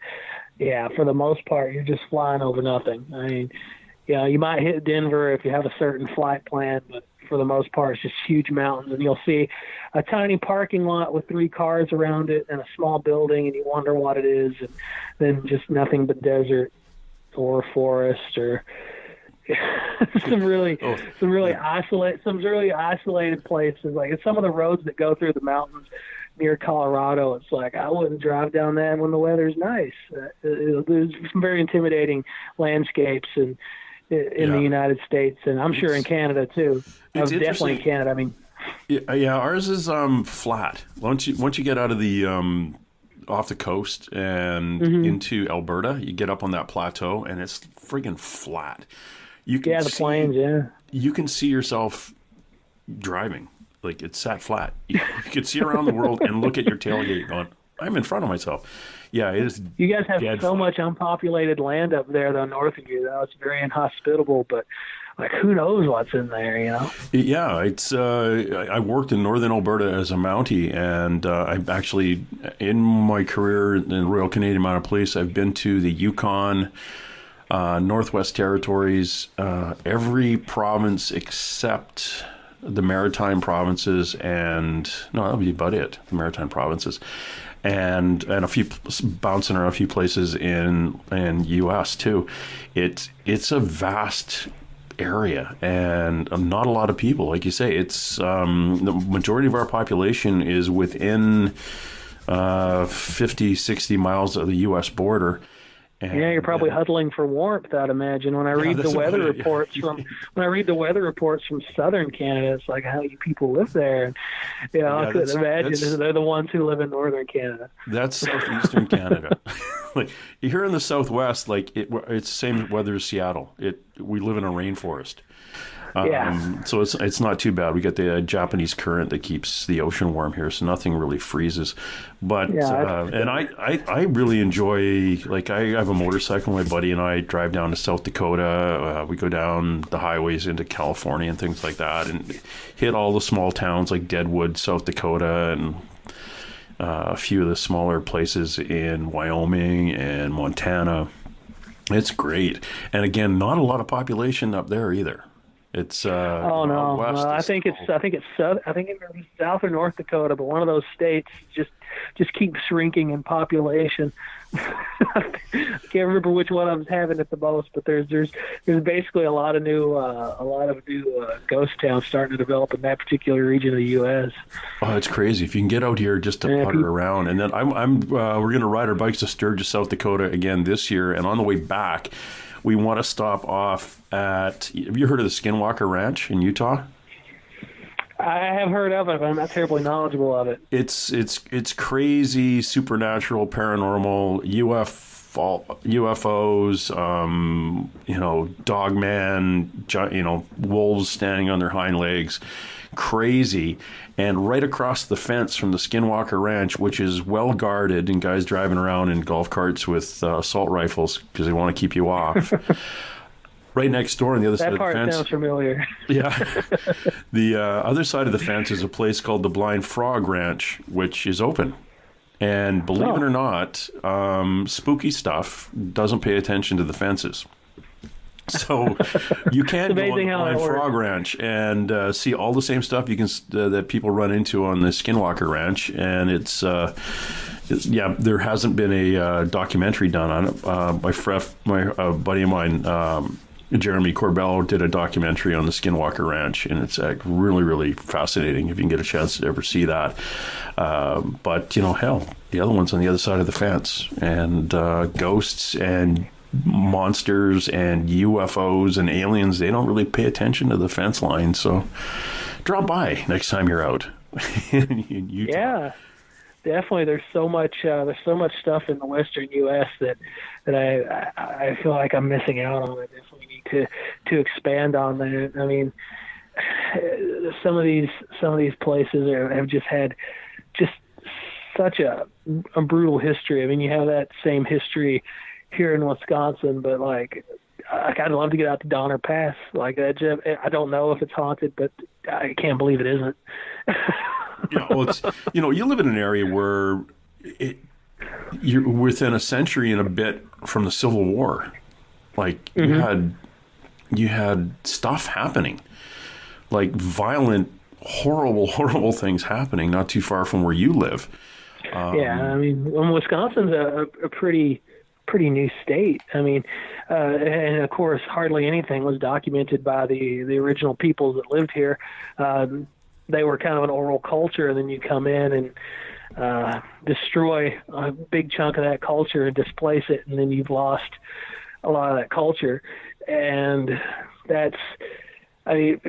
for the most part, you're just flying over nothing. I mean, you might hit Denver if you have a certain flight plan, but for the most part, it's just huge mountains, and you'll see a tiny parking lot with 3 cars around it and a small building, and you wonder what it is, and then just nothing but desert or forest or some really isolated places. Like some of the roads that go through the mountains near Colorado, it's like I wouldn't drive down that when the weather's nice. There's some very intimidating landscapes in the United States, and I'm sure in Canada too. Definitely in Canada. I mean, ours is flat. Once you get out of the off the coast and into Alberta, you get up on that plateau, and it's friggin' flat. You can the plains. You can see yourself driving. Like it's sat flat. You can see around the world and look at your tailgate going, I'm in front of myself. Yeah, it is. You guys have so much unpopulated land up there, though, north of you. Though it's very inhospitable, but like who knows what's in there, Yeah, it's. I worked in northern Alberta as a Mountie, and I've actually, in my career in the Royal Canadian Mounted Police, I've been to the Yukon, Northwest Territories, every province except the Maritime provinces, and no, that'll be about it. The Maritime provinces. And a few bouncing around a few places in U.S. too. It's a vast area and not a lot of people. Like you say, it's the majority of our population is within 50, 60 miles of the U.S. border. And, you're probably huddling for warmth, I'd imagine. When I read the weather reports from southern Canada, it's like how you people live there. And, I couldn't imagine they're the ones who live in northern Canada. That's southeastern Canada. Like here in the southwest, like it's the same weather as Seattle. We live in a rainforest. So it's not too bad. We get the Japanese current that keeps the ocean warm here, so nothing really freezes. But and I really enjoy, like I have a motorcycle. My buddy and I drive down to South Dakota. We go down the highways into California and things like that, and hit all the small towns like Deadwood, South Dakota, and a few of the smaller places in Wyoming and Montana. It's great, and again, not a lot of population up there either. It's I think it's South or North Dakota, but one of those states just keeps shrinking in population. I can't remember which one I was having at the most, but there's basically a lot of new ghost towns starting to develop in that particular region of the U.S. Oh, it's crazy! If you can get out here just to putter around, and then we're going to ride our bikes to Sturgis, South Dakota again this year, and on the way back, we want to stop off at. Have you heard of the Skinwalker Ranch in Utah? I have heard of it, but I'm not terribly knowledgeable of it. It's crazy, supernatural, paranormal, UFOs, dogman, wolves standing on their hind legs, crazy. And right across the fence from the Skinwalker Ranch, which is well guarded, and guys driving around in golf carts with assault rifles because they want to keep you off. Right next door on the other side of the fence. That part sounds familiar. Yeah. The other side of the fence is a place called the Blind Frog Ranch, which is open. And believe it or not, spooky stuff doesn't pay attention to the fences. So you can go on the Blind Frog Ranch and see all the same stuff you can that people run into on the Skinwalker Ranch. And there hasn't been a documentary done on it. My buddy of mine, Jeremy Corbell, did a documentary on the Skinwalker Ranch, and it's really, really fascinating if you can get a chance to ever see that. But, hell, the other one's on the other side of the fence, and ghosts and monsters and UFOs and aliens, they don't really pay attention to the fence line. So drop by next time you're out. Yeah. Definitely, there's so much stuff in the Western U.S. that I feel like I'm missing out on. I definitely need to expand on that. I mean, some of these places have just had just such a brutal history. I mean, you have that same history here in Wisconsin, but I'd love to get out to Donner Pass. I don't know if it's haunted, but I can't believe it isn't. You live in an area where you're within a century and a bit from the Civil War. You had stuff happening, like violent, horrible things happening not too far from where you live. I mean, Wisconsin's a pretty new state. I mean, and of course, hardly anything was documented by the original peoples that lived here. They were kind of an oral culture, and then you come in and destroy a big chunk of that culture and displace it, and then you've lost a lot of that culture. And that's, I mean,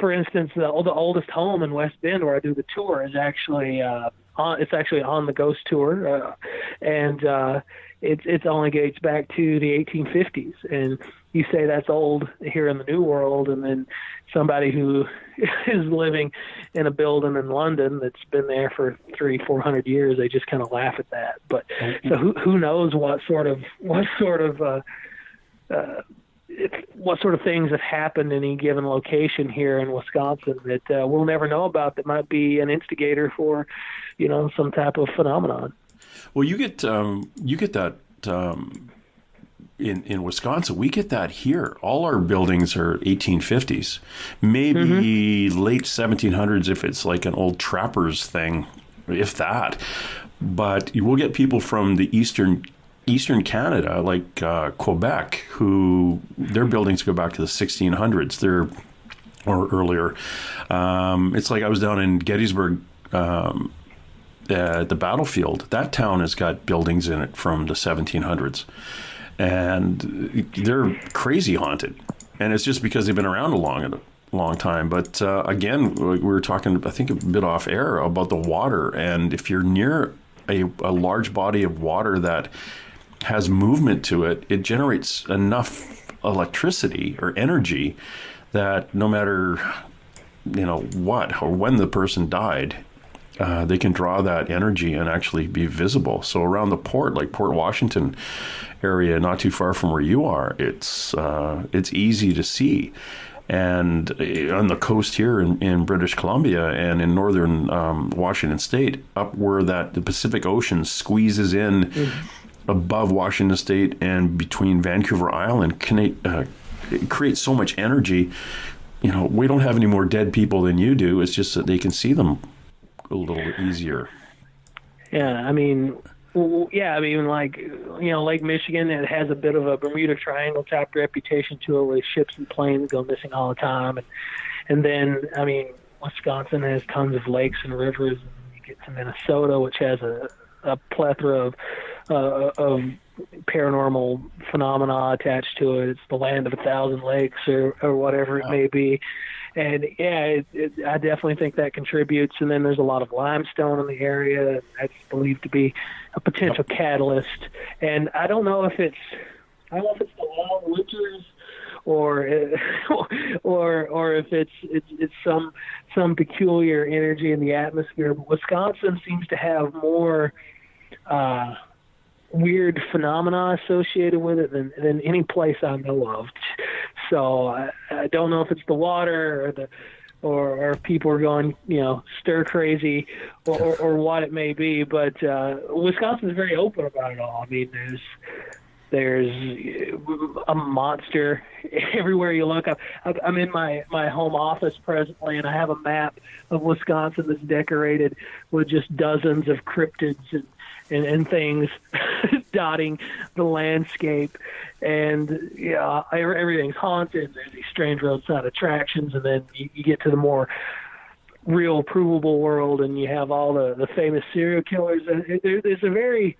for instance, the oldest home in West Bend where I do the tour is actually on the ghost tour, and it only dates back to the 1850s. And you say that's old here in the New World, and then somebody who is living in a building in London that's been there for 300-400 years, they just kind of laugh at that. But so who knows what sort of things have happened in any given location here in Wisconsin that we'll never know about, that might be an instigator for, some type of phenomenon. Well, you get that in Wisconsin. We get that here. All our buildings are 1850s, maybe late 1700s if it's like an old trapper's thing, if that. But you will get people from the eastern Canada, like Quebec, who their buildings go back to the 1600s. Or earlier. It's like I was down in Gettysburg at the battlefield. That town has got buildings in it from the 1700s, and they're crazy haunted. And it's just because they've been around a long time. But again, we were talking, I think, a bit off air about the water. And if you're near a large body of water that has movement to it, it generates enough electricity or energy that no matter what or when the person died, they can draw that energy and actually be visible. So around the port, like Port Washington area, not too far from where you are, it's easy to see. And on the coast here in British Columbia and in northern Washington State, up where the Pacific Ocean squeezes in above Washington State and between Vancouver Island, it creates so much energy. We don't have any more dead people than you do. It's just that they can see them a little easier. Yeah, Lake Michigan, it has a bit of a Bermuda Triangle type reputation to it, where ships and planes go missing all the time. And then, Wisconsin has tons of lakes and rivers. And you get to Minnesota, which has a plethora of paranormal phenomena attached to it. It's the land of 1,000 lakes or whatever it may be. And yeah, I definitely think that contributes. And then there's a lot of limestone in the area. That's believed to be a potential catalyst. And I don't know if it's the long winters or if it's some peculiar energy in the atmosphere. But Wisconsin seems to have more weird phenomena associated with it than any place I know of. So I don't know if it's the water or if people are going, stir crazy or what it may be. But Wisconsin's very open about it all. I mean, there's a monster everywhere you look. I'm in my home office presently, and I have a map of Wisconsin that's decorated with just dozens of cryptids and things dotting the landscape. And everything's haunted. There's these strange roadside attractions, and then you get to the more real, provable world, and you have all the famous serial killers. It's a very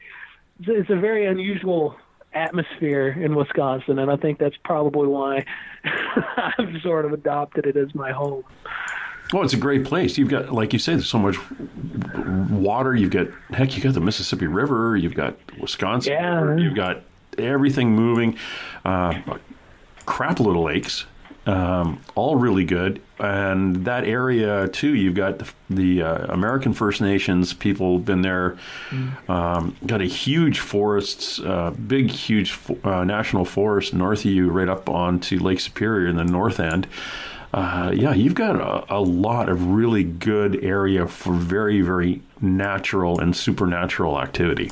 unusual atmosphere in Wisconsin, and I think that's probably why I've sort of adopted it as my home. Well, it's a great place. You've got, like you say, there's so much water. You got the Mississippi River. You've got Wisconsin. Yeah. You've got everything moving. Crap little lakes, all really good. And that area too. You've got the American First Nations people been there. Got a huge forests, huge national forest north of you, right up onto Lake Superior in the north end. You've got a lot of really good area for very, very natural and supernatural activity.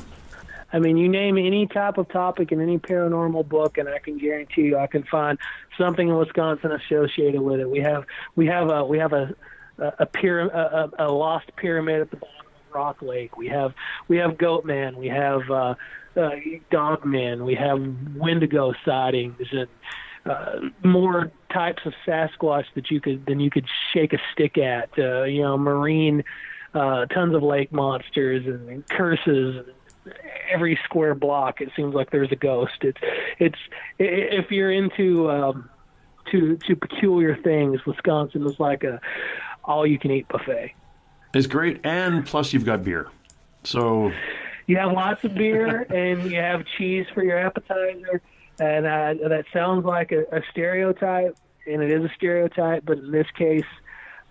I mean, you name any type of topic in any paranormal book, and I can guarantee you, I can find something in Wisconsin associated with it. We have a lost pyramid at the bottom of Rock Lake. We have Goatman. We have Dogmen. We have Wendigo sightings and more types of Sasquatch than you could shake a stick at. Marine, tons of lake monsters and curses. Every square block, it seems like there's a ghost. It's if you're into to peculiar things, Wisconsin is like a all-you-can-eat buffet. It's great, and plus you've got beer. So you have lots of beer, and you have cheese for your appetizer. And that sounds like a stereotype, and it is a stereotype, but in this case,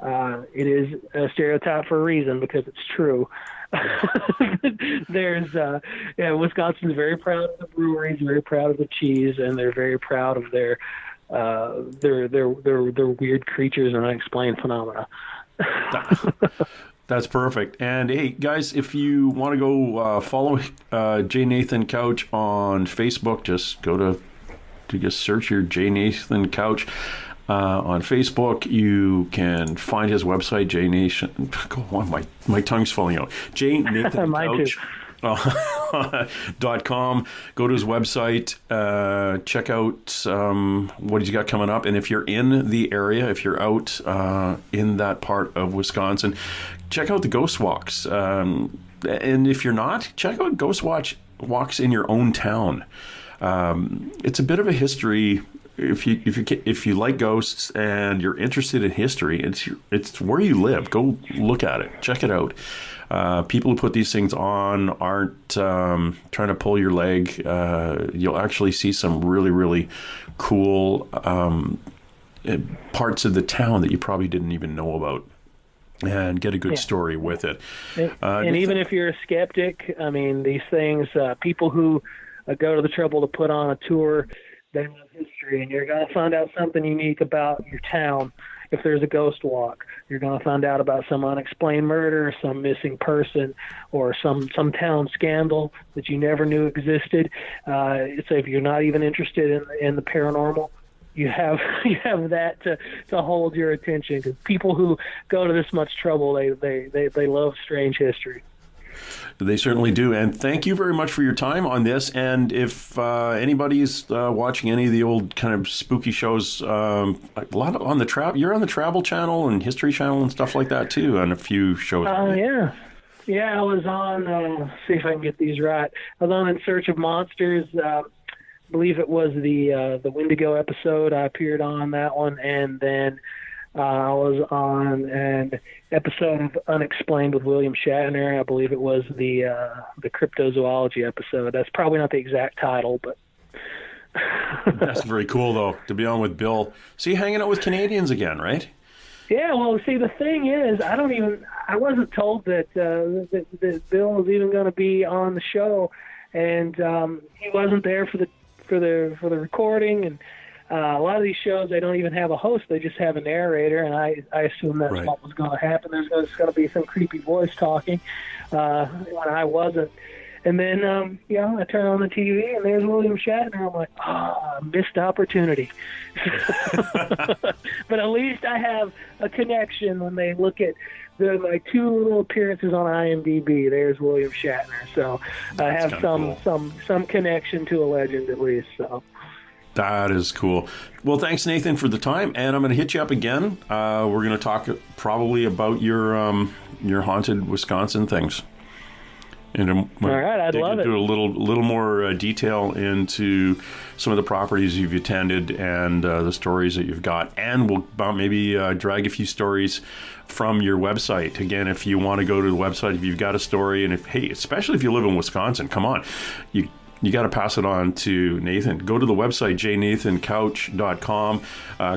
it is a stereotype for a reason, because it's true. Wisconsin's very proud of the breweries, very proud of the cheese, and they're very proud of their weird creatures and unexplained phenomena. That's perfect. And hey, guys, if you want to go follow J. Nathan Couch on Facebook, just go to just search your J. Nathan Couch on Facebook. You can find his website, JNathan. Go on, my tongue's falling out. J. Nathan Couch. .com. Go to his website, check out what he's got coming up, and if you're in the area, if you're out in that part of Wisconsin, check out the ghost walks, and if you're not, check out ghost walks in your own town. It's a bit of a history. If you like ghosts and you're interested in history, it's where you live. Go look at it, check it out. People who put these things on aren't trying to pull your leg. You'll actually see some really, really cool parts of the town that you probably didn't even know about, and get a good story with it. And even if you're a skeptic, I mean, these things, people who go to the trouble to put on a tour, they love history, and you're going to find out something unique about your town. If there's a ghost walk, you're going to find out about some unexplained murder, some missing person, or some town scandal that you never knew existed. So if you're not even interested in the paranormal, you have that to hold your attention, because people who go to this much trouble, they love strange history. They certainly do. And thank you very much for your time on this. And if anybody's watching any of the old kind of spooky shows, a lot on the you're on the Travel Channel and History Channel and stuff like that too, on a few shows. Yeah. Yeah, I was on, see if I can get these right. I was on In Search of Monsters. I believe it was the Wendigo episode. I appeared on that one. And then I was on an episode of Unexplained with William Shatner. I believe it was the cryptozoology episode. That's probably not the exact title, but... That's very cool, though, to be on with Bill. So you're hanging out with Canadians again, right? Yeah, well, see, the thing is, I wasn't told that Bill was even going to be on the show, and he wasn't there for the recording. And a lot of these shows, they don't even have a host; they just have a narrator. And I assumed that's Right. what was going to happen. There's going to be some creepy voice talking when I wasn't. And then, I turn on the TV, and there's William Shatner. I'm like, missed opportunity. But at least I have a connection when they look at my two little appearances on IMDb. There's William Shatner. So I have some connection to a legend at least. So that is cool. Well, thanks, Nathan, for the time, and I'm going to hit you up again. We're going to talk probably about your haunted Wisconsin things. And all right, I'd love it. Do a little more detail into some of the properties you've attended and the stories that you've got, and we'll maybe drag a few stories from your website. Again, if you want to go to the website, if you've got a story, and especially if you live in Wisconsin, come on, you got to pass it on to Nathan. Go to the website jnathancouch.com,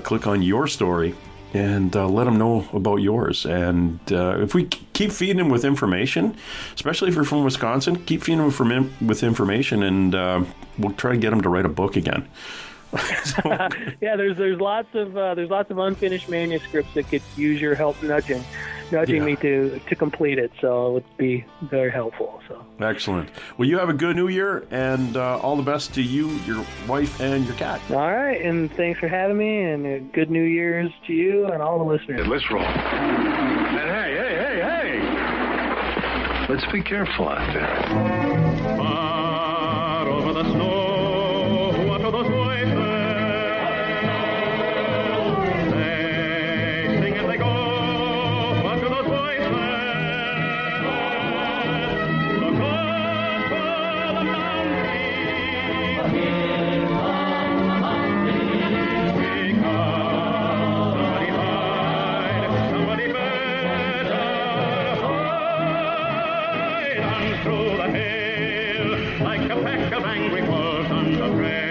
click on your story, and let them know about yours. And if we keep feeding them with information, especially if you're from Wisconsin, keep feeding them with information, and we'll try to get them to write a book again. Yeah, there's lots of unfinished manuscripts that could use your help nudging me to complete it. So it would be very helpful. So excellent. Well, you have a good New Year, and all the best to you, your wife, and your cat. All right, and thanks for having me, and a good New Year's to you and all the listeners. Let's roll. And hey! Let's be careful out there. Far over the snow, what are those voices? They sing as they go. What are those voices? Look up for the mountain. We come. Somebody hide. Somebody better hide. And through the hail, like a pack of angry wolves on the trail.